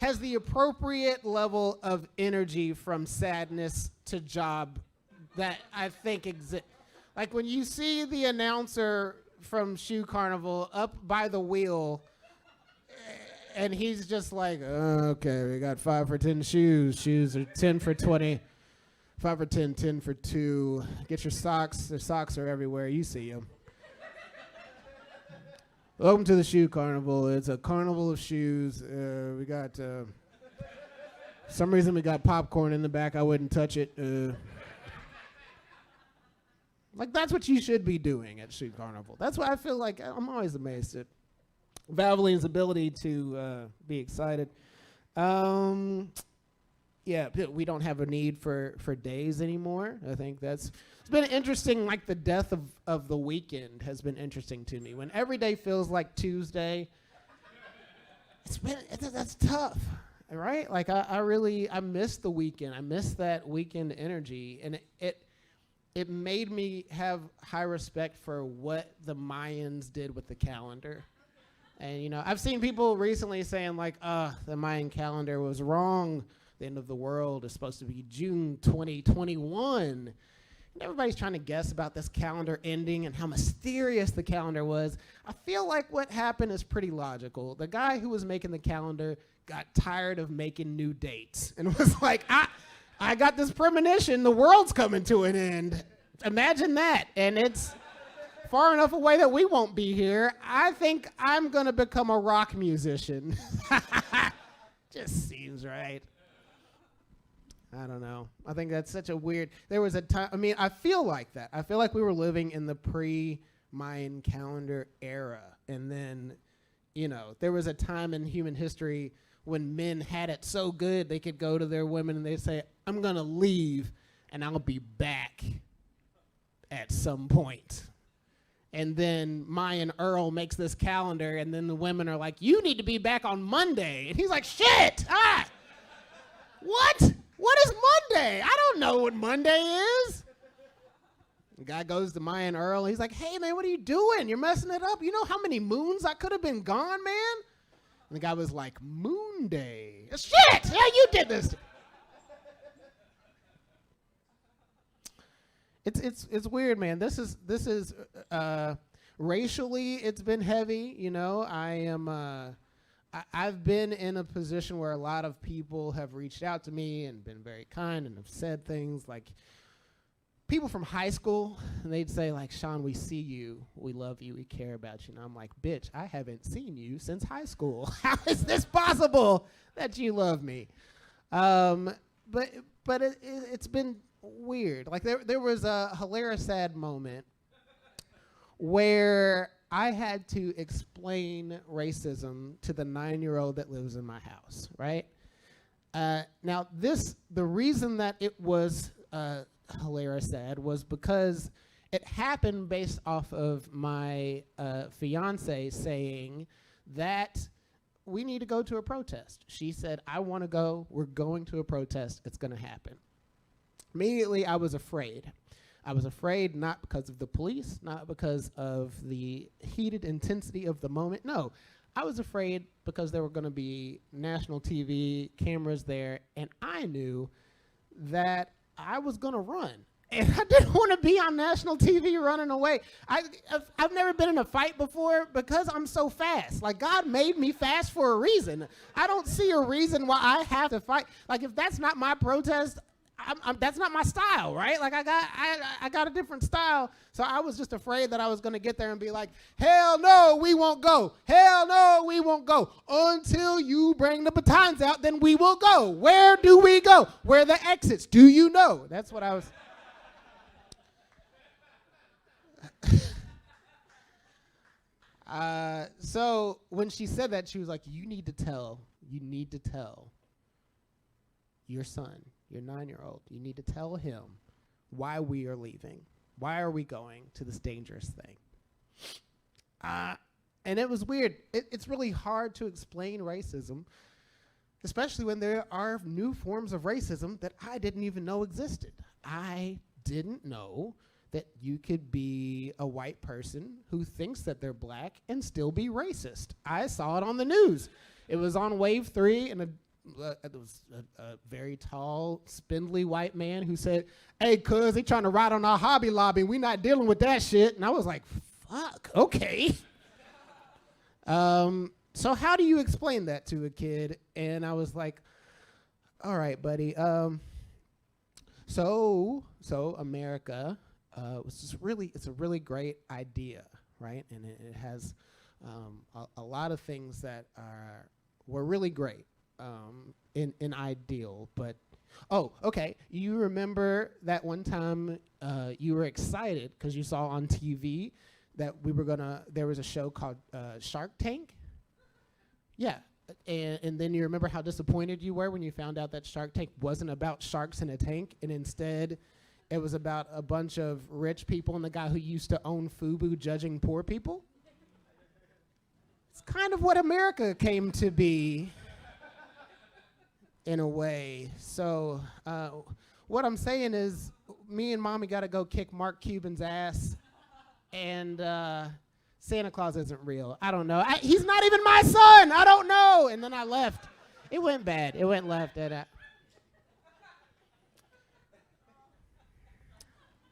has the appropriate level of energy from sadness to job that I think exists. Like when you see the announcer from Shoe Carnival up by the wheel, and he's just like, okay, we got 5 for 10 shoes. Shoes are 10 for 20. 5 for 10, 10 for 2. Get your socks. The socks are everywhere. You see them. Welcome to the Shoe Carnival. It's a carnival of shoes. We got, for some reason we got popcorn in the back. I wouldn't touch it. Like, that's what you should be doing at Shoe Carnival. That's why I feel like I'm always amazed at Valvoline's ability to be excited. Yeah, we don't have a need for days anymore. I think it's been interesting. Like the death of the weekend has been interesting to me. When every day feels like Tuesday, that's tough, right? Like I miss the weekend. I miss that weekend energy, and it made me have high respect for what the Mayans did with the calendar. And, I've seen people recently saying, like, the Mayan calendar was wrong. The end of the world is supposed to be June 2021. And everybody's trying to guess about this calendar ending and how mysterious the calendar was. I feel like what happened is pretty logical. The guy who was making the calendar got tired of making new dates and was like, I got this premonition. The world's coming to an end. Imagine that. And it's far enough away that we won't be here. I think I'm going to become a rock musician. Just seems right. I don't know. I think that's such a weird... There was a time... I feel like that. I feel like we were living in the pre-Mayan calendar era. And then, there was a time in human history when men had it so good they could go to their women and they'd say, I'm going to leave and I'll be back at some point. And then Mayan Earl makes this calendar, and then the women are like, you need to be back on Monday. And he's like, shit! What? What is Monday? I don't know what Monday is. The guy goes to Mayan Earl, and he's like, hey, man, what are you doing? You're messing it up. You know how many moons I could have been gone, man? And the guy was like, Moon Day. Shit! Yeah, you did this. It's weird, man. This is racially, it's been heavy. You know, I've been in a position where a lot of people have reached out to me and been very kind and have said things like people from high school, and they'd say like, Sean, we see you, we love you, we care about you. And I'm like, bitch, I haven't seen you since high school. How is this possible that you love me? But it's been weird. Like there was a hilarious sad moment where I had to explain racism to the 9-year-old that lives in my house, right? Now the reason that it was hilarious sad was because it happened based off of my fiance saying that we need to go to a protest. She said, I want to go. We're going to a protest. It's going to happen. Immediately, I was afraid. I was afraid not because of the police, not because of the heated intensity of the moment. No, I was afraid because there were going to be national TV cameras there, and I knew that I was going to run. And I didn't want to be on national TV running away. I've never been in a fight before because I'm so fast. Like, God made me fast for a reason. I don't see a reason why I have to fight. Like, if that's not my protest, that's not my style, right? Like, I got a different style. So I was just afraid that I was going to get there and be like, hell no, we won't go. Hell no, we won't go. Until you bring the batons out, then we will go. Where do we go? Where are the exits? Do you know? That's what I was... So when she said that, she was like, you need to tell your son, your 9-year-old, you need to tell him why we are leaving. Why are we going to this dangerous thing? And it was weird. It's really hard to explain racism, especially when there are new forms of racism that I didn't even know existed. I didn't know that you could be a white person who thinks that they're black and still be racist. I saw it on the news. It was on Wave 3, and it was a very tall, spindly white man who said, hey, cuz, they trying to ride on our Hobby Lobby. We not dealing with that shit. And I was like, fuck, okay. So how do you explain that to a kid? And I was like, all right, buddy. So America... it's a really great idea, right? And it has a lot of things that were really great in ideal. But, oh, okay, you remember that one time you were excited because you saw on TV that there was a show called Shark Tank? Yeah. And then you remember how disappointed you were when you found out that Shark Tank wasn't about sharks in a tank, and instead... it was about a bunch of rich people and the guy who used to own FUBU judging poor people. It's kind of what America came to be in a way. So what I'm saying is me and Mommy got to go kick Mark Cuban's ass, and Santa Claus isn't real. I don't know. He's not even my son. I don't know. And then I left. It went bad. It went left.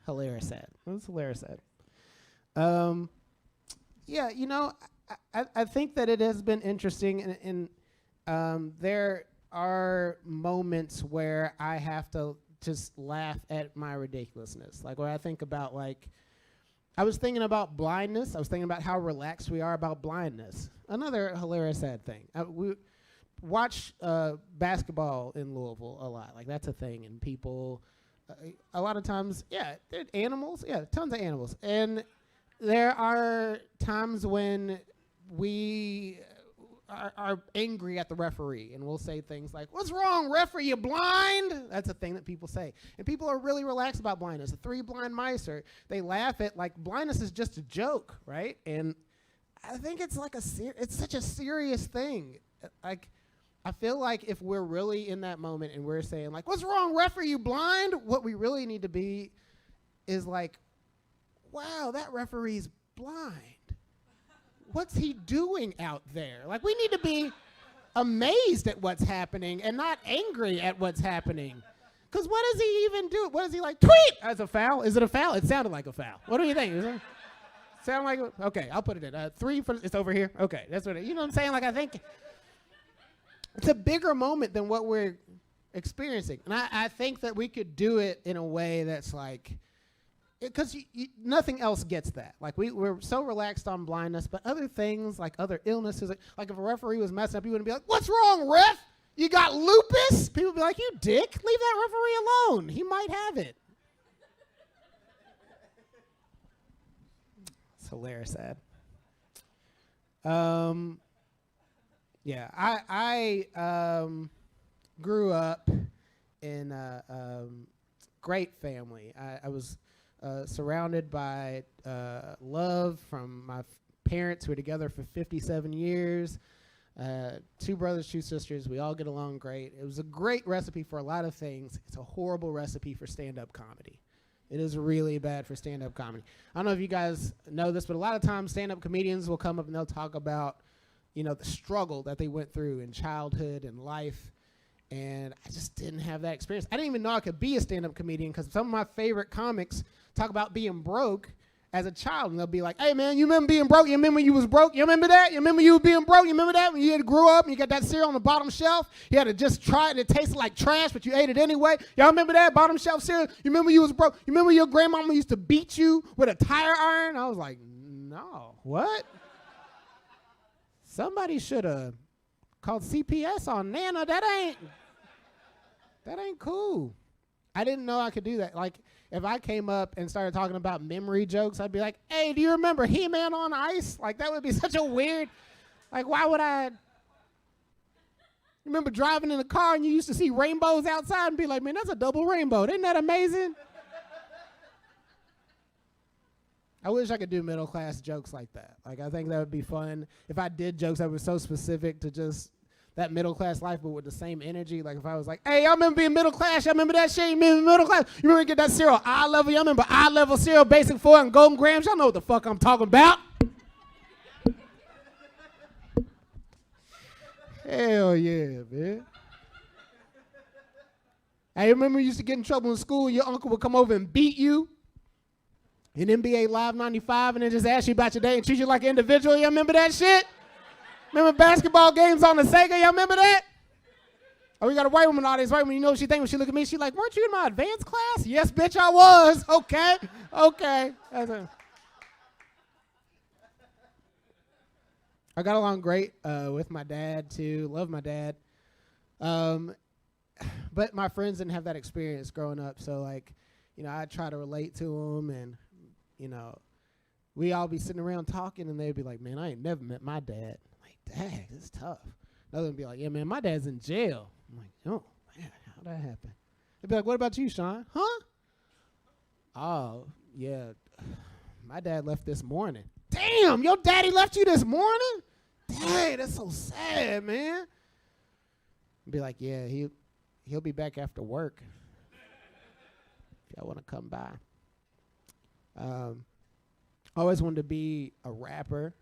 Hilarious sad. It was hilarious sad. Yeah, you know, I think that it has been interesting, and there are moments where I have to just laugh at my ridiculousness. Like, when I think about, like, I was thinking about blindness. I was thinking about how relaxed we are about blindness. Another hilarious sad thing. We watch basketball in Louisville a lot. Like, that's a thing, and people... a lot of times, yeah, they're animals. Yeah, tons of animals. And there are times when we are angry at the referee, and we'll say things like, what's wrong, ref? Are you blind? That's a thing that people say. And people are really relaxed about blindness. The three blind mice, they laugh at, like, blindness is just a joke, right? And I think it's like it's such a serious thing. Like, I feel like if we're really in that moment and we're saying, like, what's wrong, ref? Are you blind? What we really need to be is like, wow, that referee's blind. what's he doing out there? Like, we need to be amazed at what's happening and not angry at what's happening. Because what does he even do? What is he like? Tweet! That's a foul? Is it a foul? It sounded like a foul. What do you think? Is it sound like okay, I'll put it in. 3 for, it's over here. Okay, that's what you know what I'm saying? Like, I think it's a bigger moment than what we're experiencing. And I think that we could do it in a way that's like, because nothing else gets that. Like, we're so relaxed on blindness, but other things, like other illnesses, like if a referee was messing up, you wouldn't be like, what's wrong, ref? You got lupus? People would be like, you dick, leave that referee alone. He might have it. It's hilarious, Ed. Yeah, I grew up in a great family. I was surrounded by love from my parents who were together for 57 years. 2 brothers, 2 sisters. We all get along great. It was a great recipe for a lot of things. It's a horrible recipe for stand-up comedy. It is really bad for stand-up comedy. I don't know if you guys know this, but a lot of times stand-up comedians will come up and they'll talk about, you know, the struggle that they went through in childhood and life. And I just didn't have that experience. I didn't even know I could be a stand-up comedian because some of my favorite comics talk about being broke as a child, and they'll be like, hey, man, you remember being broke? You remember when you was broke? You remember that? You remember you were being broke? You remember that when you had to grow up and you got that cereal on the bottom shelf? You had to just try it and it tasted like trash, but you ate it anyway. Y'all remember that bottom shelf cereal? You remember you was broke? You remember your grandmama used to beat you with a tire iron? I was like, no, what? Somebody should have called CPS on Nana. That ain't cool. I didn't know I could do that. Like, if I came up and started talking about memory jokes, I'd be like, hey, do you remember He-Man on Ice? Like, that would be such a weird, like, why would I? Remember driving in a car and you used to see rainbows outside and be like, man, that's a double rainbow. Isn't that amazing? I wish I could do middle class jokes like that. Like, I think that would be fun. If I did jokes that were so specific to just that middle class life, but with the same energy. Like, if I was like, hey, y'all remember being middle class? Y'all remember that shit? You remember middle class? You remember get that cereal eye level? Y'all remember eye level cereal, basic 4 and golden grams? Y'all know what the fuck I'm talking about. Hell yeah, man. I remember you used to get in trouble in school. Your uncle would come over and beat you in NBA Live 95 and then just ask you about your day and treat you like an individual. Y'all remember that shit? Remember basketball games on the Sega? Y'all remember that? Oh, we got a white woman audience. White woman, you know what she think when she look at me? She like, weren't you in my advanced class? Yes, bitch, I was. Okay. I got along great with my dad, too. Love my dad. But my friends didn't have that experience growing up. So, like, you know, I try to relate to them. And, you know, we all be sitting around talking, and they'd be like, man, I ain't never met my dad. Dang, this is tough. Another one be like, yeah, man, my dad's in jail. I'm like, oh, man, how'd that happen? They'd be like, what about you, Sean? Huh? Oh, yeah, my dad left this morning. Damn, your daddy left you this morning? Dang, that's so sad, man. I'd be like, yeah, he'll be back after work. If y'all want to come by. I always wanted to be a rapper.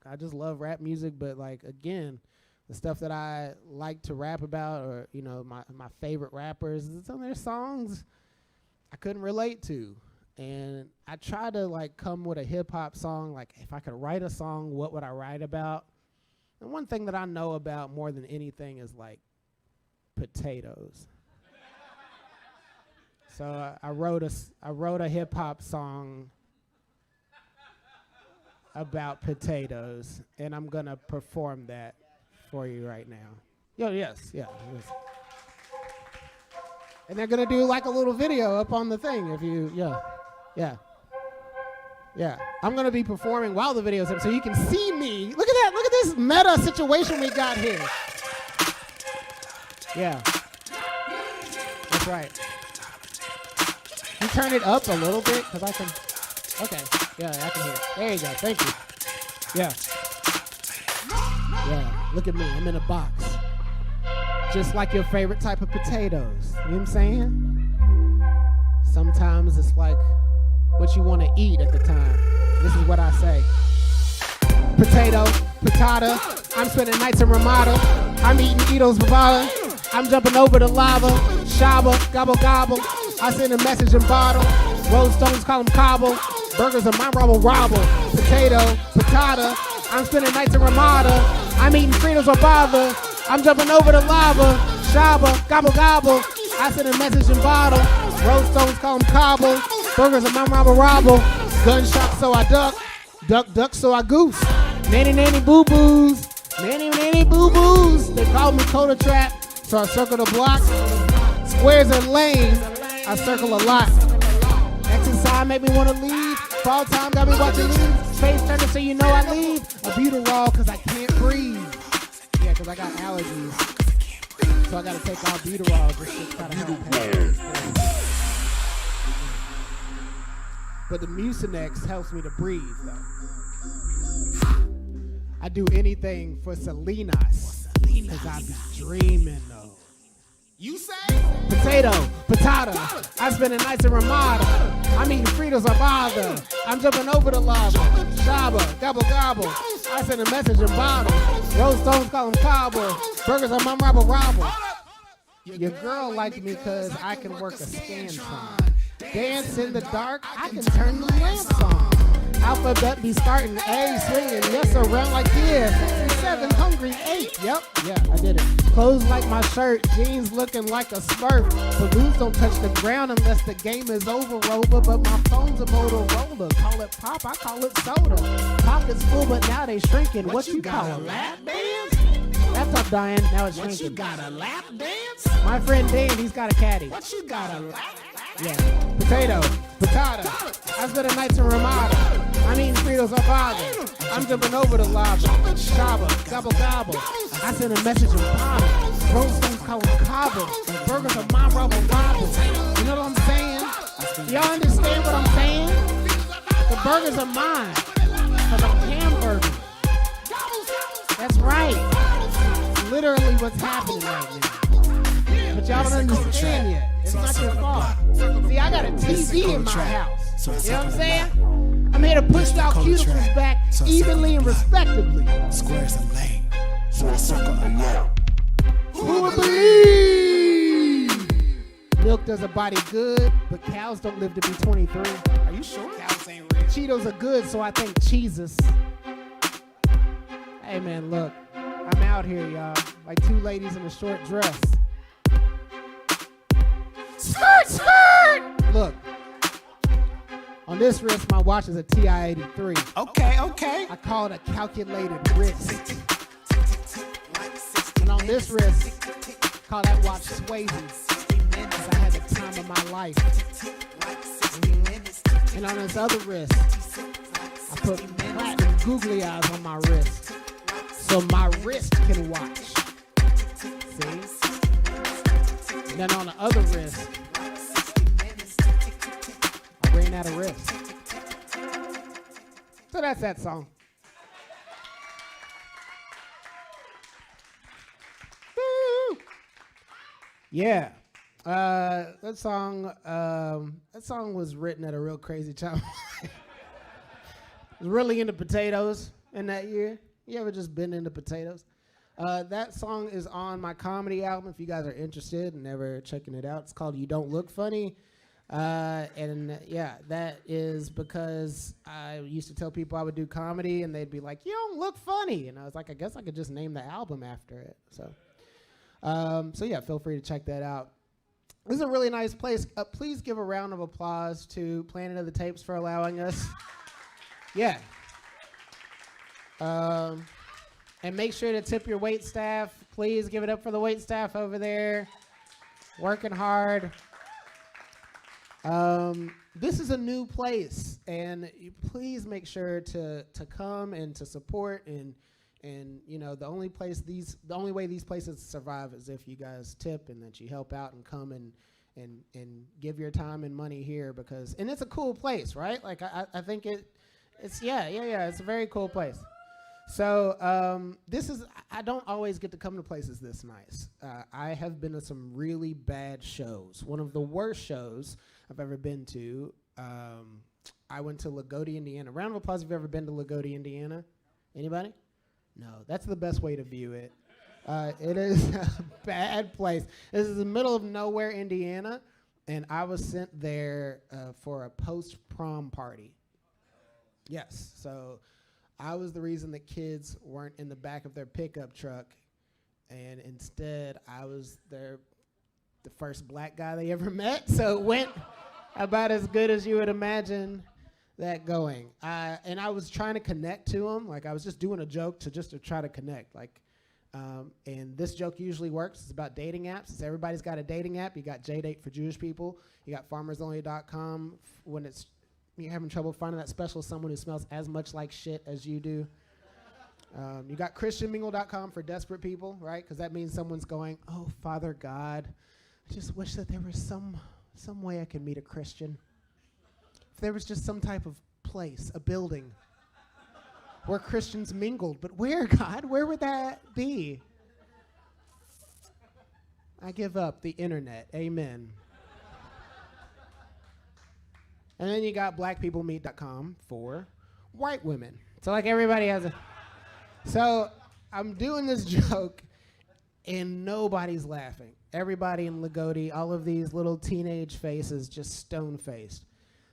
I just love rap music, but, like, again, the stuff that I like to rap about, or, you know, my favorite rappers, some of their songs I couldn't relate to. And I try to, like, come with a hip-hop song. Like, if I could write a song, what would I write about? And one thing that I know about more than anything is, like, potatoes. So I wrote a hip-hop song about potatoes, and I'm gonna perform that for you right now. Yes. And they're gonna do like a little video up on the thing if you, yeah. I'm gonna be performing while the video's up so you can see me. Look at this meta situation we got here. Yeah, that's right. You turn it up a little bit, cause I can, okay. Yeah, I can hear it. There you go. Thank you. Yeah. Look at me. I'm in a box. Just like your favorite type of potatoes. You know what I'm saying? Sometimes it's like what you want to eat at the time. This is what I say. potato, patata. I'm spending nights in Ramada. I'm eating Edo's Bavada. I'm jumping over the lava. Shaba, gobble gobble. I send a message in bottle. Rolling Stones call them cobble. Burgers are my robble robble. Potato, patata. I'm spending nights in Ramada. I'm eating Fritos or bother. I'm jumping over the lava. Shaba, gobble gobble. I send a message in bottle. Rolling Stones call them cobble. Burgers are my robble robble. Gunshot so I duck. Duck duck so I goose. Nanny nanny boo boos. Nanny nanny boo boos. They call me Coda Trap. So I circle the block. Squares are lame. I circle a lot. Exercise made me want to leave. Fall time got me watching leave. Space turner so you know I leave. A Buterol cause I can't breathe. Yeah, cause I got allergies. So I gotta take all Buterol just to try to help. But the Mucinex helps me to breathe though. I do anything for Salinas. Cause I be dreaming though. You say? Potato, patata. I spend the nights in Ramada. I'm eating Fritos or bother. I'm jumping over the lava. Shaba, gobble gobble. I send a message in bottle. Rolling Stones call them cobble. Burgers are my robble robble. Your girl liked me cause I can work a scan time. Dance in the dark, I can turn the lamps on. Alphabet be starting A, swinging, yes, around like this. 7, hungry, 8, yep, yeah, I did it. Clothes like my shirt, jeans looking like a smurf. Balloons don't touch the ground unless the game is over, Rover. But my phone's a Motorola, call it pop, I call it soda. Pockets full, but now they shrinking. What you call a lap dance? That's up, Diane, now it's shrinking. What you got, a lap dance? My friend Dan, he's got a caddy. What you got, a lap? Yeah, potato, patata. I spend the nights in Ramada. I'm eating Fritos or bother. I'm jumping over the lava. Shaba, gobble gobble. I send a message in bottle. Rolling Stones call them cobble. Burgers are my rubble robble. You know what I'm saying? Y'all understand what I'm saying? The burgers are mine. Cause I'm hamburger. That's right. It's literally what's happening right now. But y'all don't understand yet. It's not your fault. See, I got a TV in my house. You know what I'm saying? I'm here to push y'all cuticles back evenly and respectably. Squares are lame, so I circle a lot. Who would believe? Milk does a body good, but cows don't live to be 23. Are you sure cows ain't real? Cheetos are good, so I think Jesus. Hey man, look, I'm out here, y'all, like two ladies in a short dress. Skirt, skirt! Look, on this wrist, my watch is a TI-83. Okay. I call it a calculated wrist. And on this wrist, call that watch Swayze. Because I had the time of my life. And on this other wrist, I put platinum googly eyes on my wrist. So my wrist can watch. See? And then on the other wrist, I ran out of wrist. So that's that song. Woo! Yeah. That song was written at a real crazy time. I was really into potatoes in that year. You ever just been into potatoes? That song is on my comedy album if you guys are interested and ever checking it out. It's called You Don't Look Funny. And yeah, that is because I used to tell people I would do comedy and they'd be like, you don't look funny. And I was like, I guess I could just name the album after it. So yeah, feel free to check that out. This is a really nice place. Please give a round of applause to Planet of the Tapes for allowing us. Yeah. And make sure to tip your wait staff. Please give it up for the wait staff over there. Working hard. This is a new place, and please make sure to come and to support and you know the only way these places survive is if you guys tip and that you help out and come and give your time and money here because it's a cool place, right? Like I think it's a very cool place. So I don't always get to come to places this nice. I have been to some really bad shows. One of the worst shows I've ever been to. I went to Lagodi, Indiana. Round of applause if you've ever been to Lagodi, Indiana. Anybody? No, that's the best way to view it. It is a bad place. This is the middle of nowhere, Indiana, and I was sent there for a post-prom party. Yes, so I was the reason that kids weren't in the back of their pickup truck, and instead I was the first black guy they ever met, so it went about as good as you would imagine that going. And I was trying to connect to them, like I was just doing a joke to try to connect, like, and this joke usually works. It's about dating apps. It's everybody's got a dating app. You got JDate for Jewish people. You got farmersonly.com when you're having trouble finding that special someone who smells as much like shit as you do. You got christianmingle.com for desperate people, right? Because that means someone's going, oh, Father God, I just wish that there was some way I could meet a Christian. If there was just some type of place, a building, where Christians mingled. But where, God? Where would that be? I give up the internet. Amen. And then you got blackpeoplemeet.com for white women. So like everybody has a... So I'm doing this joke and nobody's laughing. Everybody in Lagodi, all of these little teenage faces just stone-faced.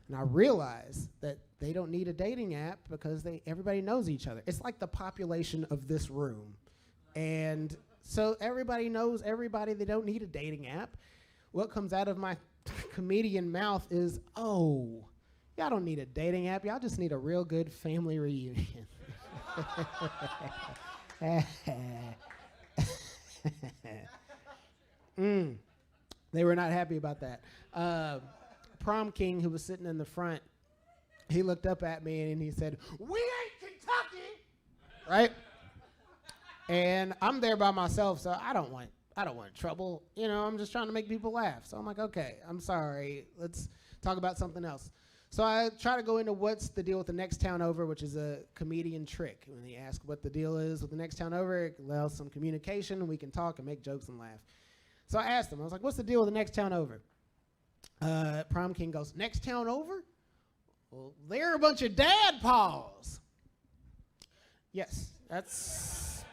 And I realize that they don't need a dating app because everybody knows each other. It's like the population of this room. And so everybody knows everybody. They don't need a dating app. What comes out of my comedian mouth is, oh, y'all don't need a dating app. Y'all just need a real good family reunion. They were not happy about that. Prom king, who was sitting in the front, he looked up at me and he said, "We ain't Kentucky," right? And I'm there by myself, so I don't want trouble. You know, I'm just trying to make people laugh. So I'm like, okay, I'm sorry. Let's talk about something else. So I try to go into what's the deal with the next town over, which is a comedian trick. When they ask what the deal is with the next town over, it allows some communication, and we can talk and make jokes and laugh. So I asked him, I was like, what's the deal with the next town over? Prom king goes, next town over? Well, they're a bunch of dad paws. Yes, that's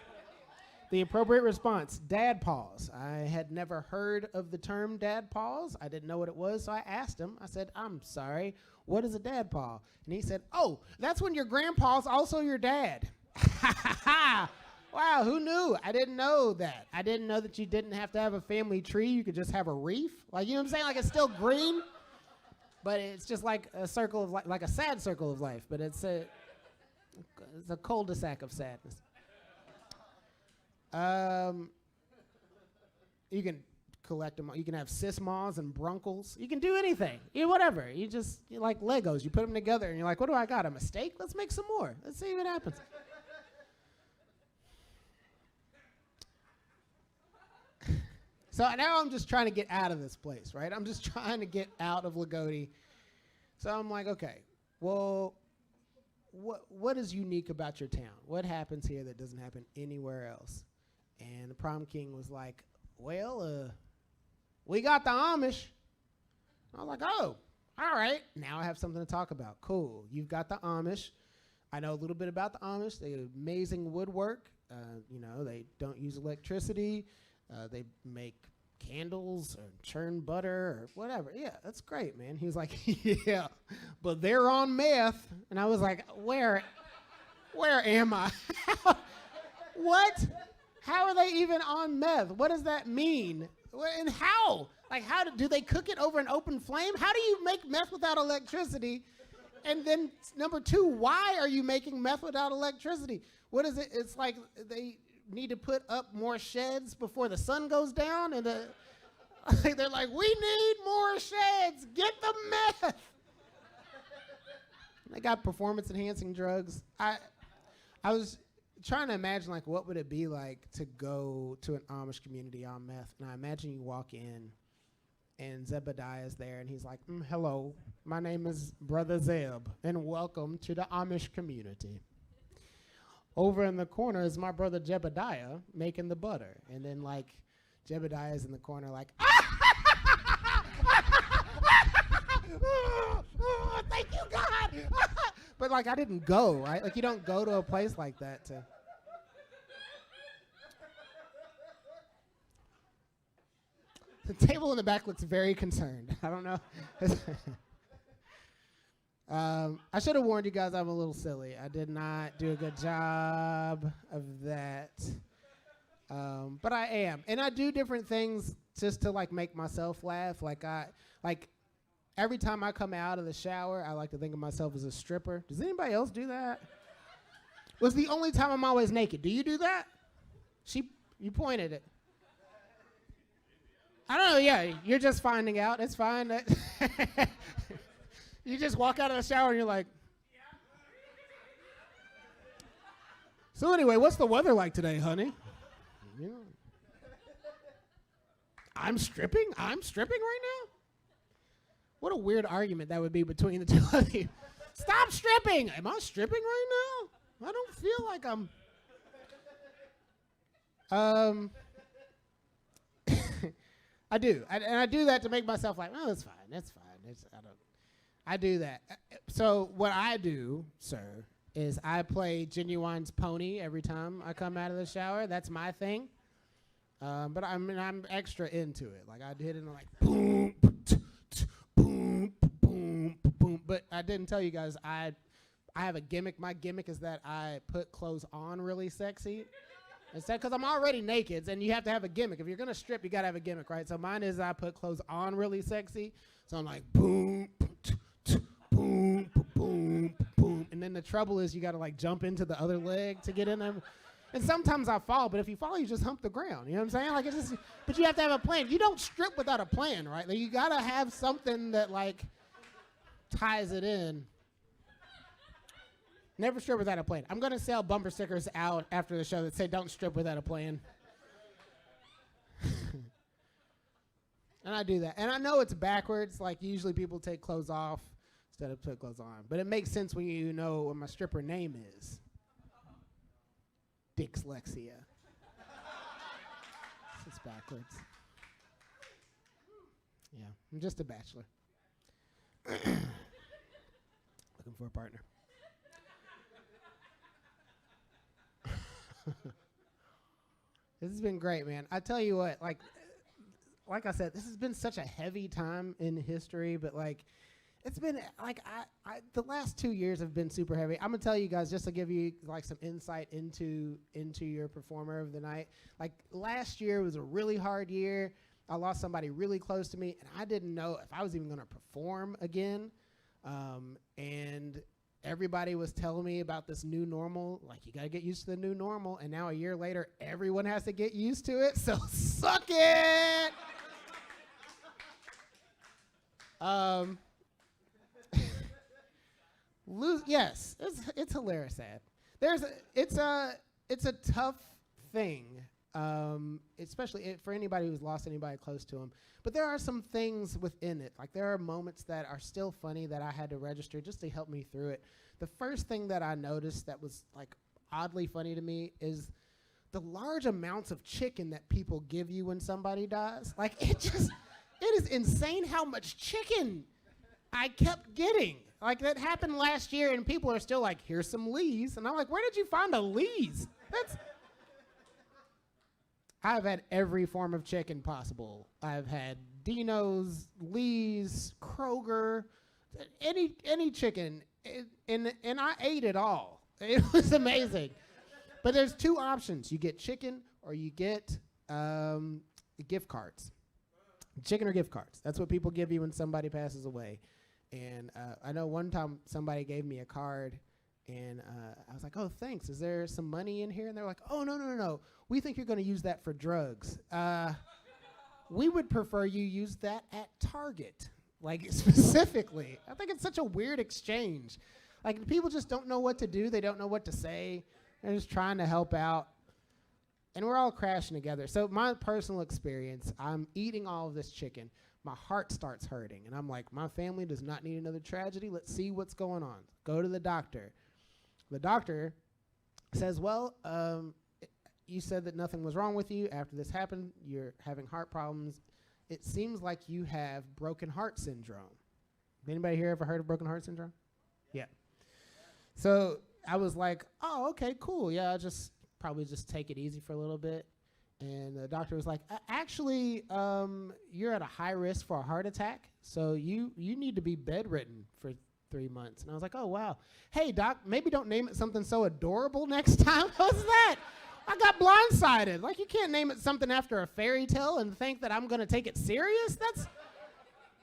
the appropriate response, dad paws. I had never heard of the term dad paws. I didn't know what it was, so I asked him. I said, I'm sorry, what is a dad paw? And he said, oh, that's when your grandpa's also your dad. Wow, who knew? I didn't know that. I didn't know that you didn't have to have a family tree. You could just have a reef. Like, you know what I'm saying? Like, it's still green, but it's just like a circle of life, like a sad circle of life, but it's a cul-de-sac of sadness. You can collect them. You can have sismos and brunkles. You can do anything. Whatever. You like Legos. You put them together, and you're like, what do I got? A mistake? Let's make some more. Let's see what happens. So now I'm just trying to get out of this place, right? I'm just trying to get out of Lagodi. So I'm like, okay, well, what is unique about your town? What happens here that doesn't happen anywhere else? And the prom king was like, well, we got the Amish. I was like, oh, all right. Now I have something to talk about. Cool. You've got the Amish. I know a little bit about the Amish. They have amazing woodwork. They don't use electricity. They make candles or churn butter or whatever. Yeah, that's great, man. He was like, yeah, but they're on meth. And I was like, where am I? What? How are they even on meth? What does that mean? And how? Like, do they cook it over an open flame? How do you make meth without electricity? And then number two, why are you making meth without electricity? What is it? It's like they need to put up more sheds before the sun goes down, and they're like, we need more sheds. Get the meth. They got performance-enhancing drugs. I was trying to imagine, like, what would it be like to go to an Amish community on meth? And I imagine you walk in, and Zebediah is there, and he's like, hello, my name is Brother Zeb, and welcome to the Amish community. Over in the corner is my brother Jebediah making the butter. And then, like, Jebediah's in the corner like, thank you, God. But, like I didn't go, right? Like you don't go to a place like that to. The table in the back looks very concerned. I don't know. I should have warned you guys I'm a little silly. I did not do a good job of that. But I am. And I do different things just to like make myself laugh. Like every time I come out of the shower, I like to think of myself as a stripper. Does anybody else do that? Was the only time I'm always naked. Do you do that? You pointed it. I don't know, yeah, you're just finding out. It's fine. You just walk out of the shower and you're like. So anyway, what's the weather like today, honey? You know. I'm stripping right now? What a weird argument that would be between the two of you. Stop stripping! Am I stripping right now? I don't feel like I'm. I do, and I do that to make myself like, oh, it's fine, it's fine. I do that. So what I do, sir, is I play Genuine's Pony every time I come out of the shower. That's my thing. But I'm extra into it. Like I did it and like boom, boom, boom, boom. But I didn't tell you guys I have a gimmick. My gimmick is that I put clothes on really sexy. Instead, because I'm already naked, and you have to have a gimmick. If you're gonna strip, you gotta have a gimmick, right? So mine is I put clothes on really sexy. So I'm like boom, boom, boom, boom, and then the trouble is you gotta like jump into the other leg to get in them. And sometimes I fall, but if you fall, you just hump the ground. You know what I'm saying? Like it's just, but you have to have a plan. You don't strip without a plan, right? Like you gotta have something that like ties it in. Never strip without a plan. I'm going to sell bumper stickers out after the show that say don't strip without a plan. And I do that. And I know it's backwards. Like usually people take clothes off instead of put clothes on. But it makes sense when you know what my stripper name is. Dyslexia. It's backwards. Yeah, I'm just a bachelor. Looking for a partner. This has been great, man. I tell you what, like I said, this has been such a heavy time in history, but like it's been like the last 2 years have been super heavy. I'm gonna tell you guys just to give you like some insight into your performer of the night. Like last year was a really hard year. I lost somebody really close to me, and I didn't know if I was even gonna perform again. And everybody was telling me about this new normal, like you gotta get used to the new normal, and now a year later, everyone has to get used to it, so suck it! Yes, it's hilarious sad. It's a tough thing, especially for anybody who's lost anybody close to them. But there are some things within it. Like there are moments that are still funny that I had to register just to help me through it. The first thing that I noticed that was like oddly funny to me is the large amounts of chicken that people give you when somebody dies. Like it is insane how much chicken I kept getting. Like that happened last year and people are still like, here's some Lee's. And I'm like, where did you find a Lee's? I've had every form of chicken possible. I've had Dino's, Lee's, Kroger, any chicken, and I ate it all. It was amazing. But there's two options. You get chicken or you get gift cards. Chicken or gift cards. That's what people give you when somebody passes away. And I know one time somebody gave me a card, and I was like, oh, thanks. Is there some money in here? And they're like, oh, no. We think you're going to use that for drugs. We would prefer you use that at Target, like specifically. I think it's such a weird exchange. Like people just don't know what to do. They don't know what to say. They're just trying to help out. And we're all crashing together. So my personal experience, I'm eating all of this chicken. My heart starts hurting. And I'm like, my family does not need another tragedy. Let's see what's going on. Go to the doctor. The doctor says, well, you said that nothing was wrong with you. After this happened, you're having heart problems. It seems like you have broken heart syndrome. Anybody here ever heard of broken heart syndrome? Yeah. So I was like, oh, okay, cool. Yeah, I'll just probably just take it easy for a little bit. And the doctor was like, actually, you're at a high risk for a heart attack, so you need to be bedridden for 3 months. And I was like, oh, wow. Hey, doc, maybe don't name it something so adorable next time. What's that? I got blindsided. Like, you can't name it something after a fairy tale and think that I'm going to take it serious?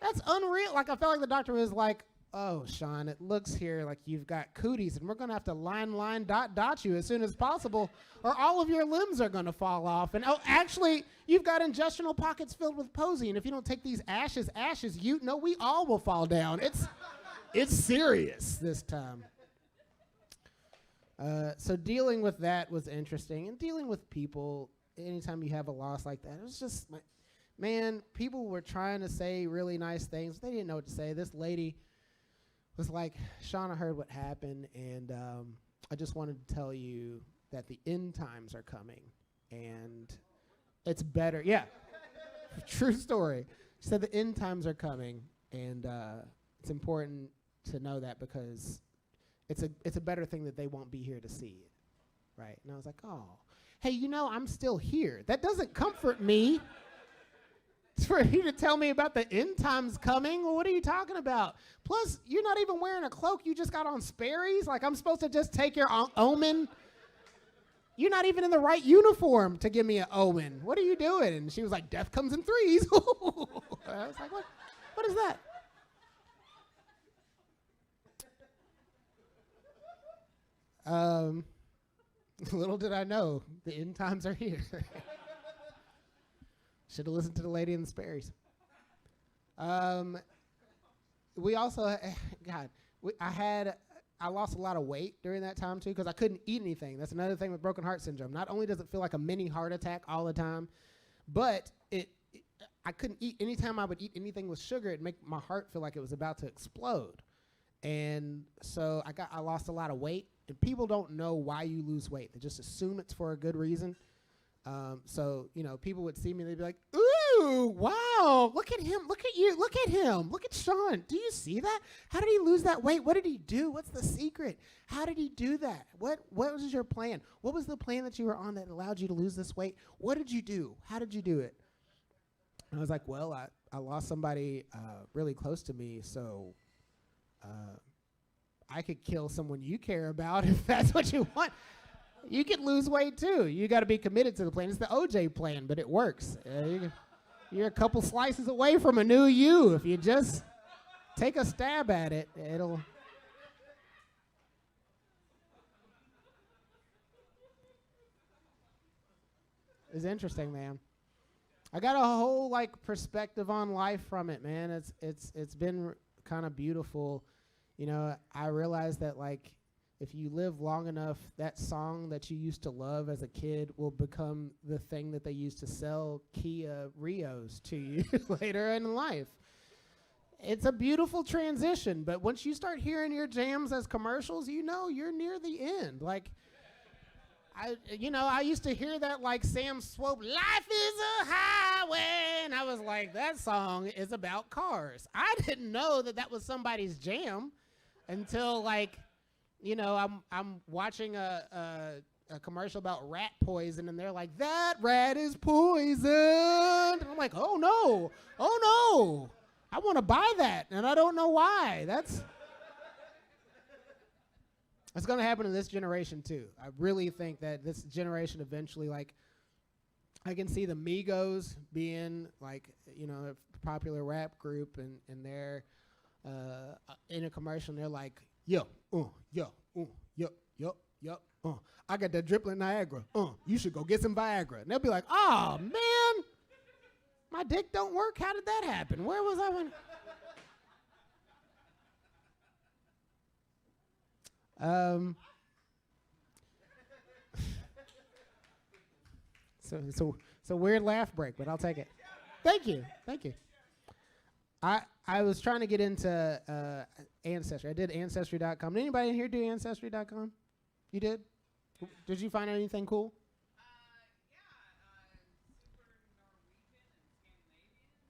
That's unreal. Like, I felt like the doctor was like, oh, Sean, it looks here like you've got cooties, and we're going to have to line, dot you as soon as possible, or all of your limbs are going to fall off. And, oh, actually, you've got ingestional pockets filled with posy, and if you don't take these ashes, you know we all will fall down. It's serious this time. So dealing with that was interesting, and dealing with people, anytime you have a loss like that, it was just, man, people were trying to say really nice things. They didn't know what to say. This lady was like, Sean, I heard what happened, and I just wanted to tell you that the end times are coming, and it's better. Yeah, true story. She said the end times are coming, and it's important to know that because it's a better thing that they won't be here to see it, right? And I was like, oh, hey, you know, I'm still here. That doesn't comfort me. It's for you to tell me about the end times coming. Well, what are you talking about? Plus, you're not even wearing a cloak. You just got on Sperry's. Like, I'm supposed to just take your omen? You're not even in the right uniform to give me an omen. What are you doing? And she was like, death comes in threes. I was like, what is that? Little did I know, the end times are here. Should have listened to the lady in the Sperry's. We also, I lost a lot of weight during that time too because I couldn't eat anything. That's another thing with broken heart syndrome. Not only does it feel like a mini heart attack all the time, but I couldn't eat. Anytime I would eat anything with sugar, it'd make my heart feel like it was about to explode. And so I lost a lot of weight. And people don't know why you lose weight. They just assume it's for a good reason. So, you know, people would see me, they'd be like, ooh, wow, look at him, look at you, look at him, look at Sean. Do you see that? How did he lose that weight? What did he do? What's the secret? How did he do that? What was your plan? What was the plan that you were on that allowed you to lose this weight? What did you do? How did you do it? And I was like, well, I lost somebody really close to me, so I could kill someone you care about if that's what you want. You could lose weight too. You got to be committed to the plan. It's the OJ plan, but it works. You're a couple slices away from a new you. If you just take a stab at it, it'll. It's interesting, man. I got a whole perspective on life from it, man. It's been kind of beautiful. You know, I realized that if you live long enough, that song that you used to love as a kid will become the thing that they used to sell Kia Rios to you later in life. It's a beautiful transition, but once you start hearing your jams as commercials, you know you're near the end. I used to hear that Sam Swope, life is a highway, and I was like, that song is about cars. I didn't know that was somebody's jam until I'm watching a commercial about rat poison, and they're like, that rat is poisoned. And I'm like, oh no, I want to buy that, and I don't know why. That's going to happen in this generation too. I really think that this generation eventually, I can see the Migos being a popular rap group, and they're in a commercial, and they're like, I got that dripping Niagara. You should go get some Viagra. And they'll be like, oh, man, my dick don't work. How did that happen? Where was I when? So it's a weird laugh break, but I'll take it. Thank you. I was trying to get into Ancestry. I did Ancestry.com. Did anybody in here do Ancestry.com? You did? Did you find anything cool?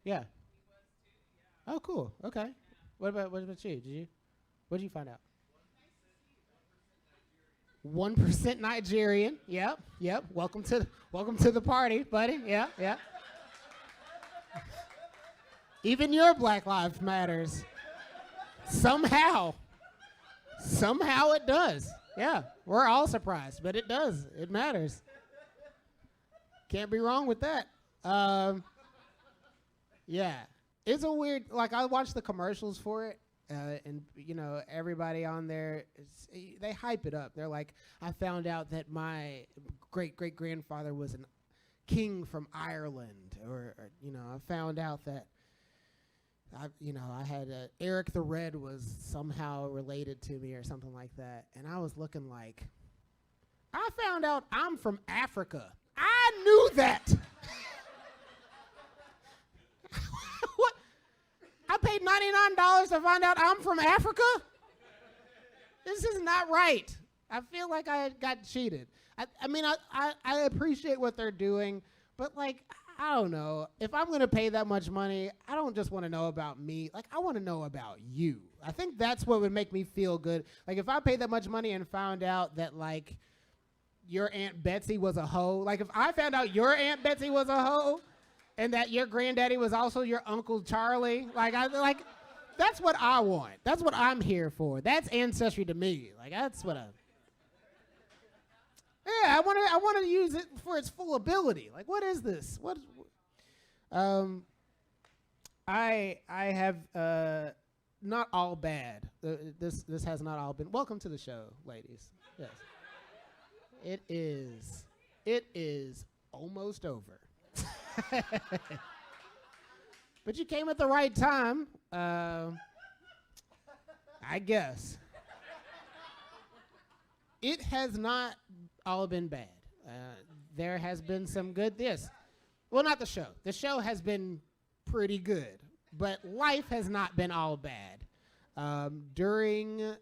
Yeah. Oh, cool. Okay. What about you? What did you find out? 1% Nigerian. Yep. Welcome to the party, buddy. Yeah. Even your Black Lives Matters. Somehow it does. Yeah, we're all surprised, but it does. It matters. Can't be wrong with that. Yeah, it's a weird. Like I watched the commercials for it, and everybody on there, they hype it up. They're like, I found out that my great grandfather was a king from Ireland, or I found out that I had Eric the Red was somehow related to me or something like that. And I was looking like, I found out I'm from Africa. I knew that. What? I paid $99 to find out I'm from Africa? This is not right. I feel like I got cheated. I appreciate what they're doing, but like, I don't know. If I'm going to pay that much money, I don't just want to know about me. Like, I want to know about you. I think that's what would make me feel good. Like, if I paid that much money and found out that, like, your Aunt Betsy was a hoe. Like, if I found out your Aunt Betsy was a hoe and that your granddaddy was also your Uncle Charlie, that's what I want. That's what I'm here for. That's ancestry to me. Like, that's what I want to use it for its full ability. Like, what is this? I have not all bad. This has not all been. Welcome to the show, ladies. Yes, it is almost over. But you came at the right time, I guess. It has not all been bad. There has been some good. Well, not the show. The show has been pretty good, but life has not been all bad. During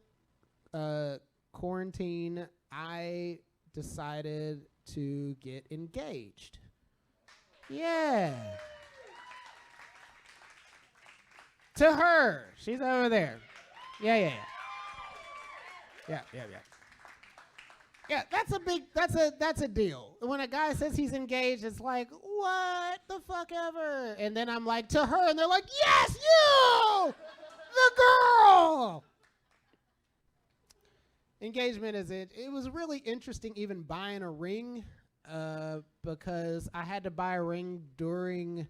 quarantine, I decided to get engaged. Yeah. To her. She's over there. Yeah. Yeah, that's a deal. When a guy says he's engaged, it's like, what the fuck ever? And then I'm like, to her, and they're like, yes, you! The girl! Engagement is it. It was really interesting even buying a ring because I had to buy a ring during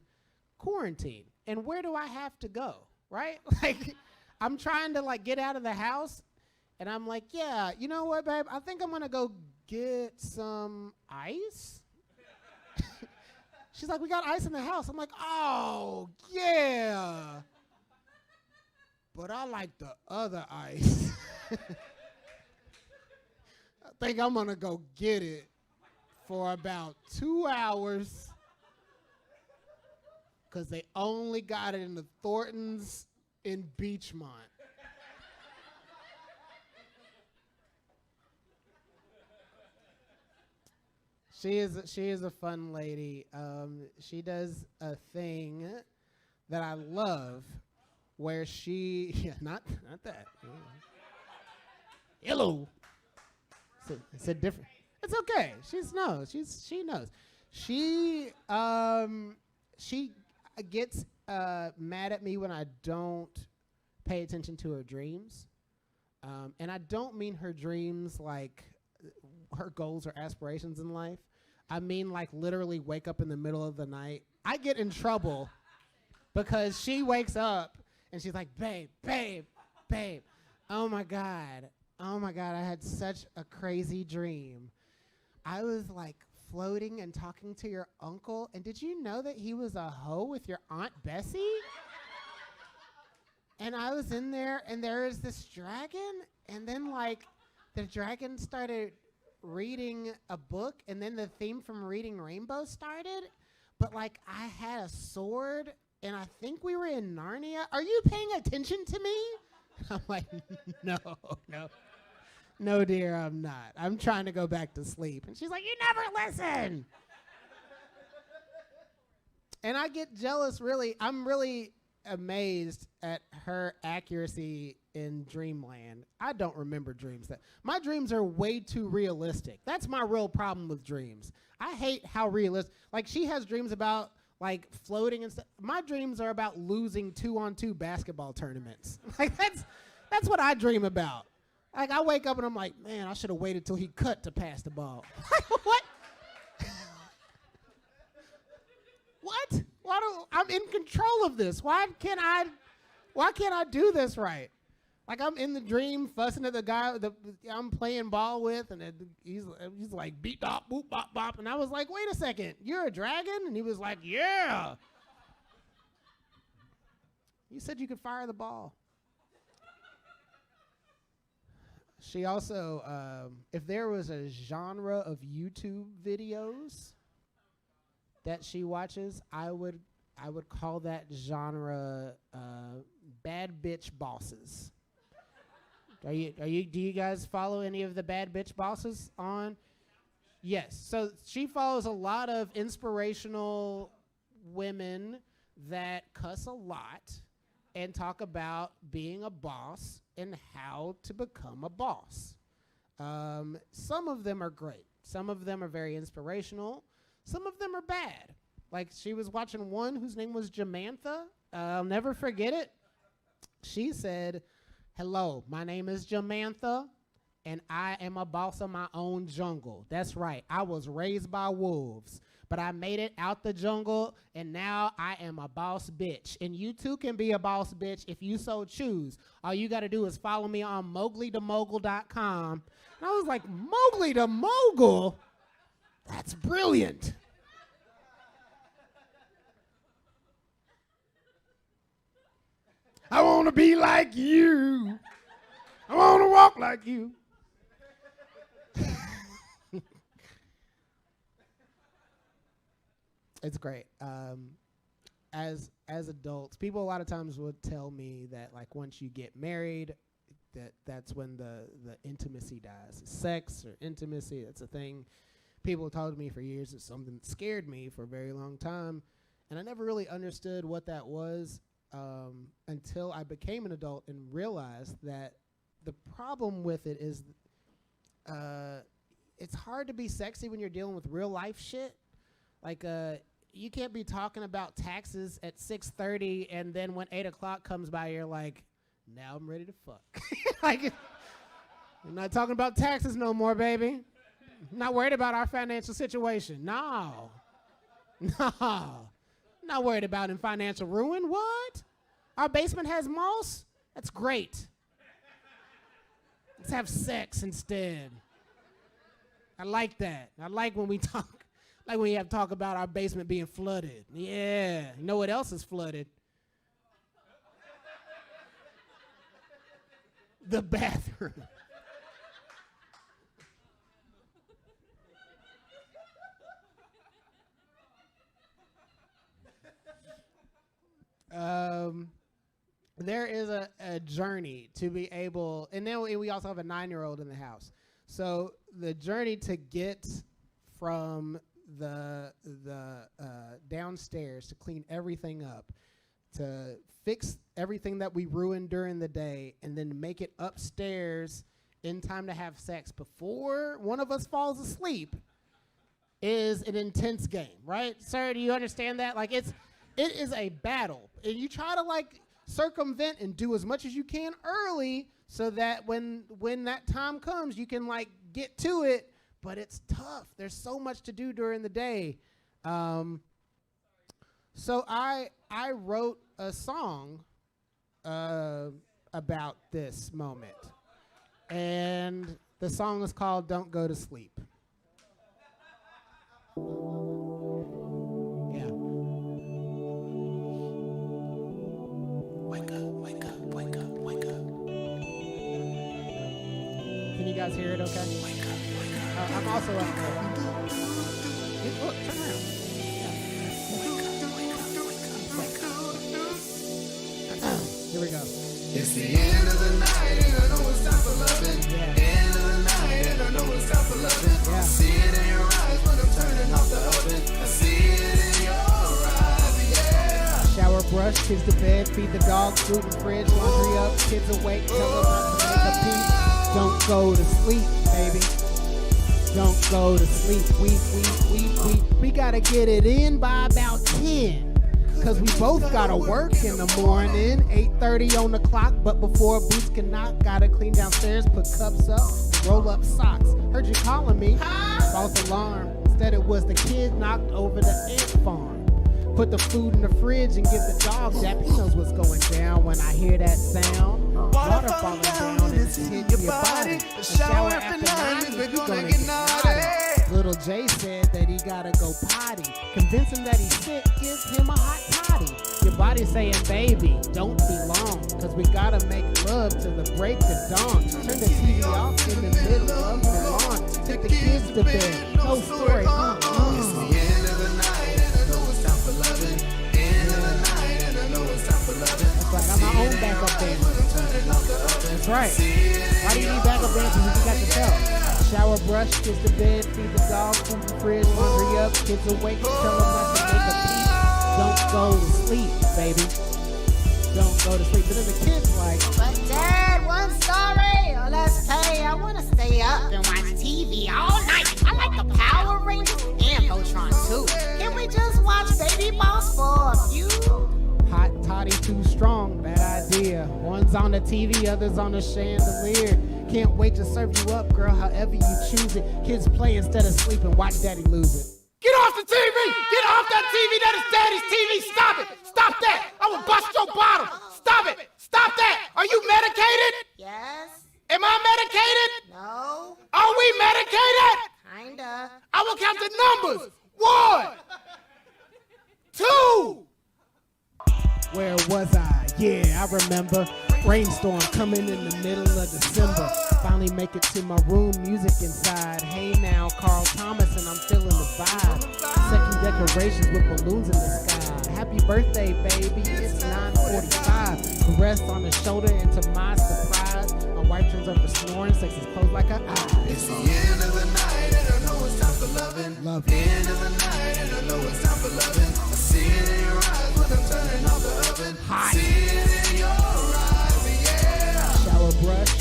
quarantine. And where do I have to go, right? Like, I'm trying to, like, get out of the house. And I'm like, yeah, you know what, babe? I think I'm going to go get some ice. She's like, we got ice in the house. I'm like, oh, yeah. But I like the other ice. I think I'm going to go get it for about 2 hours because they only got it in the Thorntons in Beachmont. She is a fun lady. She does a thing that I love, where not that. Hello. It's a different. It's okay. She knows. She gets mad at me when I don't pay attention to her dreams, and I don't mean her dreams like her goals or aspirations in life. I mean, like, literally wake up in the middle of the night. I get in trouble because she wakes up and she's like, babe. Oh my God, I had such a crazy dream. I was like floating and talking to your uncle, and did you know that he was a hoe with your Aunt Bessie? And I was in there, and there was this dragon, and then, like, the dragon started reading a book, and then the theme from Reading Rainbow started, but, like, I had a sword, and I think we were in Narnia. Are you paying attention to me? I'm like, no, dear, I'm not. I'm trying to go back to sleep. And she's like, you never listen. And I get jealous, really. I'm really amazed at her accuracy in dreamland. I don't remember dreams. My dreams are way too realistic. That's my real problem with dreams. I hate how realistic. Like, she has dreams about like floating and stuff. My dreams are about losing 2-on-2 basketball tournaments. Like, that's what I dream about. Like, I wake up and I'm like, man, I should have waited till he cut to pass the ball. What? What? I'm in control of this. Why can't I do this right? Like, I'm in the dream fussing at the guy I'm playing ball with, and he's like, beep, bop, boop, bop, bop. And I was like, wait a second, you're a dragon? And he was like, yeah. You said you could fire the ball. She also, if there was a genre of YouTube videos that she watches, I would call that genre bad bitch bosses. Do you guys follow any of the bad bitch bosses on? Yes. So she follows a lot of inspirational women that cuss a lot and talk about being a boss and how to become a boss. Some of them are great. Some of them are very inspirational. Some of them are bad. Like, she was watching one whose name was Jamantha. I'll never forget it. She said, hello, my name is Jamantha, and I am a boss of my own jungle. That's right. I was raised by wolves, but I made it out the jungle, and now I am a boss bitch. And you too can be a boss bitch if you so choose. All you got to do is follow me on MowgliTheMogul.com. And I was like, Mowgli the Mogul? That's brilliant. I want to be like you. I want to walk like you. It's great. As adults, people a lot of times would tell me that, like, once you get married, that's when the intimacy dies. Sex or intimacy, that's a thing. People told me for years. It's something that scared me for a very long time, and I never really understood what that was until I became an adult and realized that the problem with it is it's hard to be sexy when you're dealing with real life shit. Like, you can't be talking about taxes at 6:30 and then when 8 o'clock comes by, you're like, now I'm ready to fuck. Like, I'm not talking about taxes no more, baby. I'm not worried about our financial situation. No. Not worried about in financial ruin. What? Our basement has moss? That's great. Let's have sex instead. I like that. I like when we talk, like when we have talk about our basement being flooded. Yeah. You know what else is flooded? The bathroom. There is a journey to be able, and then we also have a 9-year-old in the house. So the journey to get from the downstairs to clean everything up, to fix everything that we ruined during the day, and then make it upstairs in time to have sex before one of us falls asleep is an intense game, right? Sir, do you understand that? Like, it is a battle, and you try to, like, circumvent and do as much as you can early so that when that time comes, you can, like, get to it, but it's tough. There's so much to do during the day. So I wrote a song about this moment, and the song is called Don't Go to Sleep. Can you guys hear it okay? I'm also up there. Look, turn around. Here we go. It's the end of the night and I know it's time for loving. Yeah. End of the night and I know it's time for loving. Yeah. See it in your eyes when I'm turning off the oven. I see it in your eyes, yeah. Shower brush. brush, kids to bed, feed the dog, food in the fridge, laundry up, kids awake, tell them not to make a peep. Don't go to sleep, baby. Don't go to sleep. We gotta get it in by about 10. Cause we both gotta work in the morning. 8:30 on the clock, but before boots can knock, gotta clean downstairs, put cups up, roll up socks. Heard you calling me. False alarm. Instead it was the kid knocked over the ant farm. Put the food in the fridge and give the dog that. He knows what's going down when I hear that sound. Water falling down and it's hitting your body. A shower after 9 means we're gonna get naughty. Little Jay said that he gotta go potty. Convince him that he's sick, give him a hot toddy. Your body's saying, baby, don't be long. Cause we gotta make love till the break of dawn. Turn the TV off in the middle of the lawn. Take the kids to bed. No story. It's the end of the night and I know it's time for loving. End of the night and I know it's time for loving. That's right, I'm my own backup dancer. That's right. Why do you need backup dancers if you got yourself? Shower, brush, kids to bed, feed the dog, food in the fridge, laundry up, kids awake, tell them not to make a peep. Don't go to sleep, baby. Don't go to sleep. But then the kid's like, But Dad, one story, or let's pay. I wanna stay up and watch TV all night. I like the Power Rangers and Voltron too. Can we just watch Baby Boss for a few? hot toddy too strong, bad idea. One's on the TV, others on the chandelier. Can't wait to serve you up, girl, however you choose it. Kids play instead of sleeping, watch daddy lose it. Get off the TV! Get off that TV! That is Daddy's TV! Stop it! Stop that! I will bust your bottle! Stop it! Stop that! Are you medicated? Yes? Am I medicated? No? Are we medicated? Kinda. I will count the numbers. 1, 2. Where was I? Yeah, I remember. Rainstorm coming in the middle of December. Finally make it to my room, music inside. Hey now, Carl Thomas, and I'm feeling the vibe. Second decorations with balloons in the sky. Happy birthday, baby, it's 9:45. Caress on the shoulder, and to my surprise, my wife turns over snoring, sex is closed like her eyes. It's the end of the night and I know it's time for loving. Love The end of the night and I know it's time for loving. I see it in your eyes when I'm turning off the oven. Hot. See it in your eyes, yeah. Shower brush,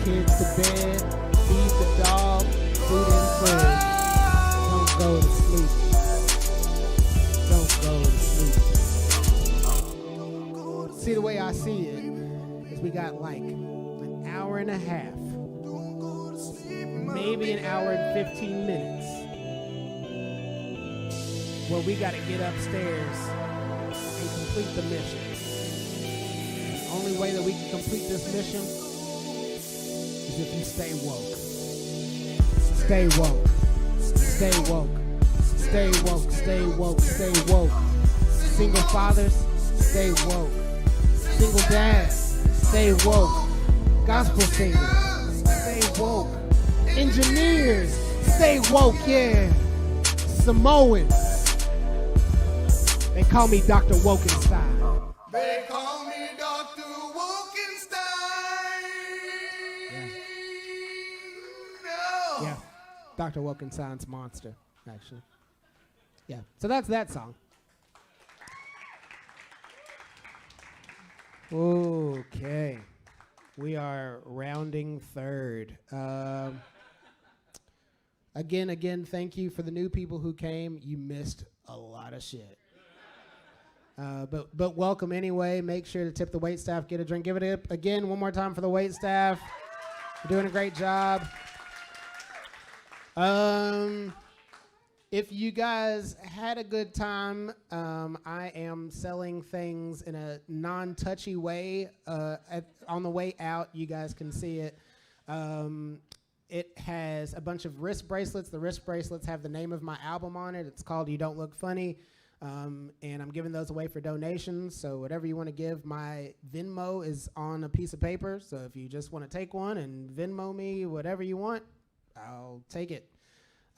kids to bed, feed the dog, food in fridge. Don't go to sleep. Don't go to sleep. See, the way I see it is we got like an hour and a half, maybe an hour and 15 minutes, where we got to get upstairs and complete the mission. The only way that we can complete this mission is if you stay woke. Stay woke. Stay woke. Stay woke. Stay woke. Stay woke. Single fathers, stay woke. Single dads, stay woke. Gospel singers, stay woke. Engineers, stay woke, yeah. Samoans, they call me Dr. Wokenstein. They call me Dr. Wolkenstein. No. Yeah, Dr. Wokenstein's monster, actually. Yeah, so that's that song. Okay, we are rounding third. Again, thank you for the new people who came. You missed a lot of shit. But welcome anyway. Make sure to tip the wait staff, get a drink. Give it up again one more time for the wait staff. You're doing a great job. If you guys had a good time, I am selling things in a non-touchy way. On the way out, you guys can see it. It has a bunch of wrist bracelets. The wrist bracelets have the name of my album on it. It's called You Don't Look Funny. And I'm giving those away for donations. So whatever you want to give, my Venmo is on a piece of paper. So if you just want to take one and Venmo me whatever you want, I'll take it.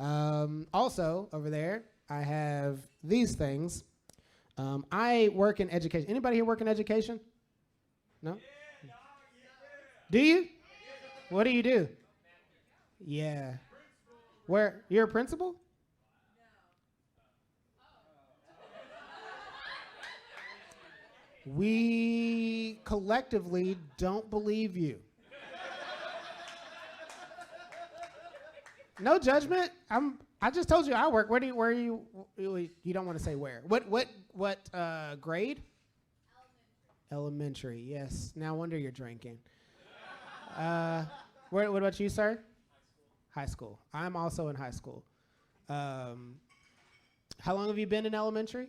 Also, over there, I have these things. I work in education. Anybody here work in education? No? Do you? What do you do? Yeah. Where? You're a principal? We collectively don't believe you. No judgment. I just told you I work. Where are you? You don't want to say where. What grade? Elementary. Yes. No wonder you're drinking. What about you, sir? High school. I'm also in high school. How long have you been in elementary?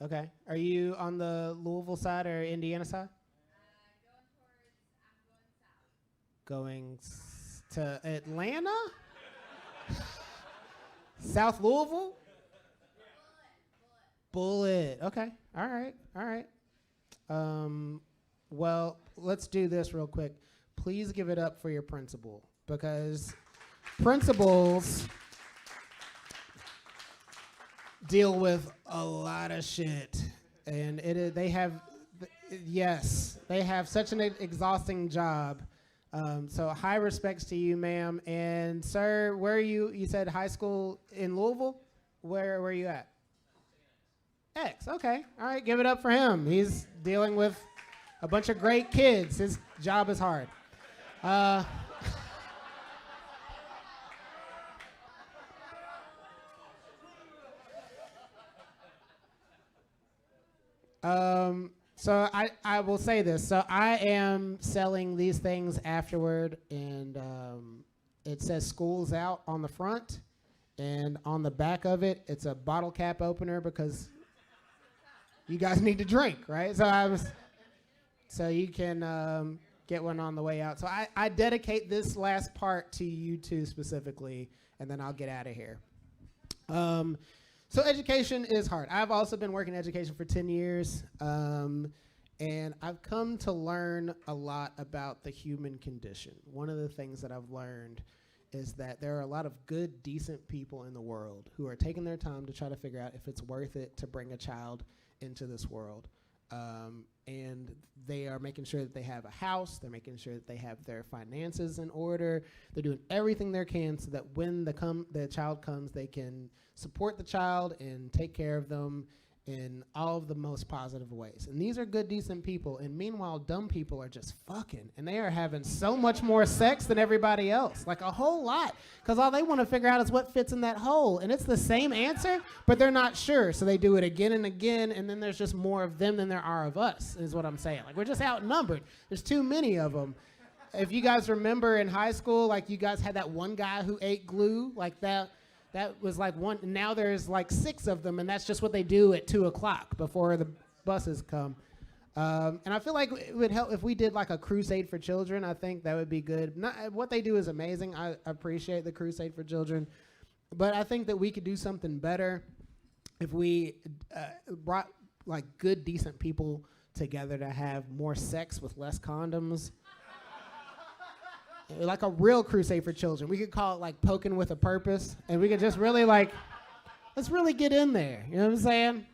10 years. Okay. Are you on the Louisville side or Indiana side? Going to Atlanta? South Louisville? Bullet. Okay. All right. Well, let's do this real quick. Please give it up for your principal, because principals deal with a lot of shit, and they have such an exhausting job. So high respects to you, ma'am. And sir, where are you? You said high school in Louisville? Where are you at? X. Okay. All right. Give it up for him. He's dealing with a bunch of great kids. His job is hard. So I will say this. So I am selling these things afterward, and it says "School's Out" on the front, and on the back of it, it's a bottle cap opener because you guys need to drink, right? So you can get one on the way out. So I dedicate this last part to you two specifically, and then I'll get out of here. So education is hard. I've also been working in education for 10 years, and I've come to learn a lot about the human condition. One of the things that I've learned is that there are a lot of good, decent people in the world who are taking their time to try to figure out if it's worth it to bring a child into this world. And they are making sure that they have a house, they're making sure that they have their finances in order, they're doing everything they can so that when the child comes, they can support the child and take care of them in all of the most positive ways. And these are good, decent people, and meanwhile, dumb people are just fucking, and they are having so much more sex than everybody else, like a whole lot, because all they want to figure out is what fits in that hole, and it's the same answer, but they're not sure, so they do it again and again, and then there's just more of them than there are of us, is what I'm saying. Like, we're just outnumbered. There's too many of them. If you guys remember in high school, like, you guys had that one guy who ate glue, like that was like one. Now there's like 6 of them, and that's just what they do at 2 o'clock before the buses come. And I feel like it would help if we did like a crusade for children. I think that would be good. What they do is amazing. I appreciate the crusade for children, but I think that we could do something better if we brought like good, decent people together to have more sex with less condoms. Like a real crusade for children. We could call it like poking with a purpose, and we could just really like, let's really get in there. You know what I'm saying?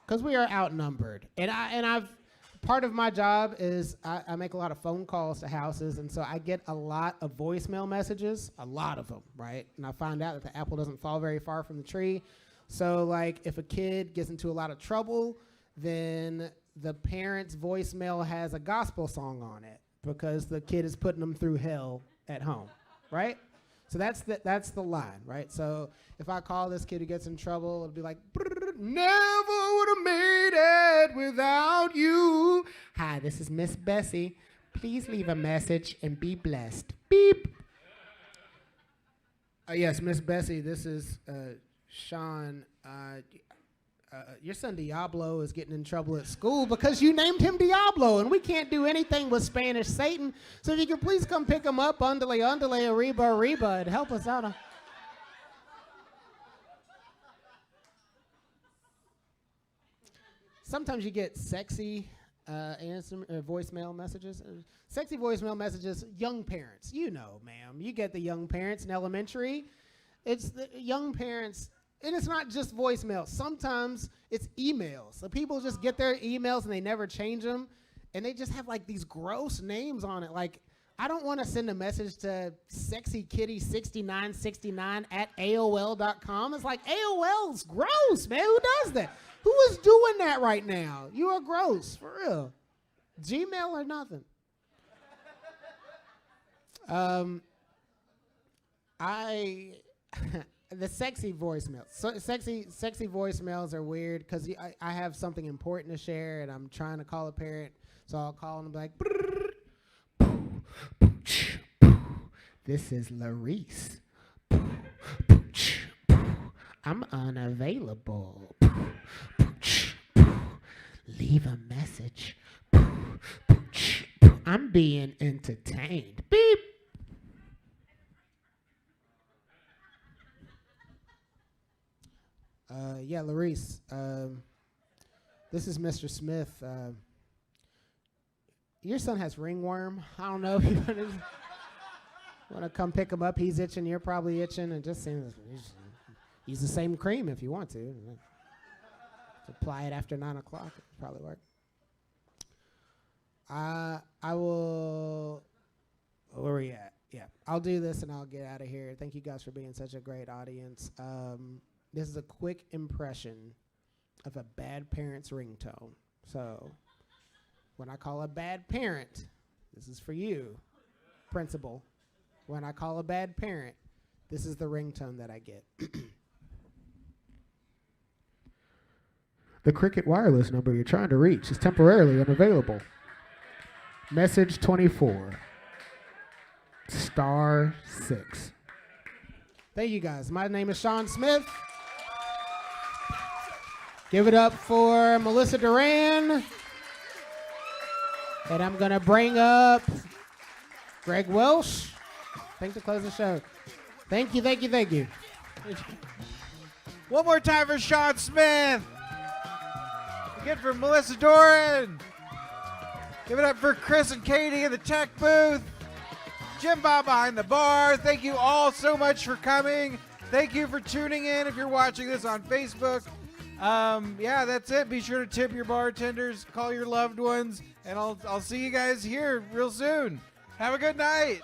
Because we are outnumbered, and I've part of my job is I make a lot of phone calls to houses, and so I get a lot of voicemail messages, a lot of them, right? And I find out that the apple doesn't fall very far from the tree. So like, if a kid gets into a lot of trouble, then the parent's voicemail has a gospel song on it, because the kid is putting them through hell at home, right? So that's the line, right? So if I call this kid who gets in trouble, it'll be like, never would have made it without you. Hi, this is Miss Bessie. Please leave a message and be blessed. Beep. Yes, Miss Bessie, this is Sean. Your son Diablo is getting in trouble at school because you named him Diablo, and we can't do anything with Spanish Satan. So if you could please come pick him up, undale, arriba, arriba, and help us out. Sometimes you get sexy voicemail messages. Sexy voicemail messages, young parents. You know, ma'am. You get the young parents in elementary. It's the young parents. And it's not just voicemail. Sometimes it's emails. So people just get their emails and they never change them. And they just have like these gross names on it. Like I don't want to send a message to sexykitty6969 at AOL.com. It's like, AOL's gross, man. Who does that? Who is doing that right now? You are gross, for real. Gmail or nothing. The sexy voicemails. So sexy voicemails are weird because I have something important to share and I'm trying to call a parent, so I'll call and be like, "This is Larice. I'm unavailable. Leave a message. I'm being entertained. Beep." Yeah, Larice. This is Mr. Smith. Your son has ringworm. I don't know if you want to come pick him up. He's itching. You're probably itching. And just use the same cream if you want to. Apply it after 9 o'clock. It'll probably work. I will. Where are we at? Yeah, I'll do this and I'll get out of here. Thank you guys for being such a great audience. This is a quick impression of a bad parent's ringtone. So when I call a bad parent, this is for you, principal. When I call a bad parent, this is the ringtone that I get. The Cricket wireless number you're trying to reach is temporarily unavailable. Message 24. *6. Thank you guys. My name is Sean Smith. Give it up for Melissa Duran. And I'm going to bring up Greg Welsh. Thanks to close the show. Thank you. One more time for Sean Smith. Again for Melissa Doran. Give it up for Chris and Katie in the tech booth. Jim Bob behind the bar. Thank you all so much for coming. Thank you for tuning in if you're watching this on Facebook. Yeah, that's it. Be sure to tip your bartenders, call your loved ones, and I'll see you guys here real soon. Have a good night.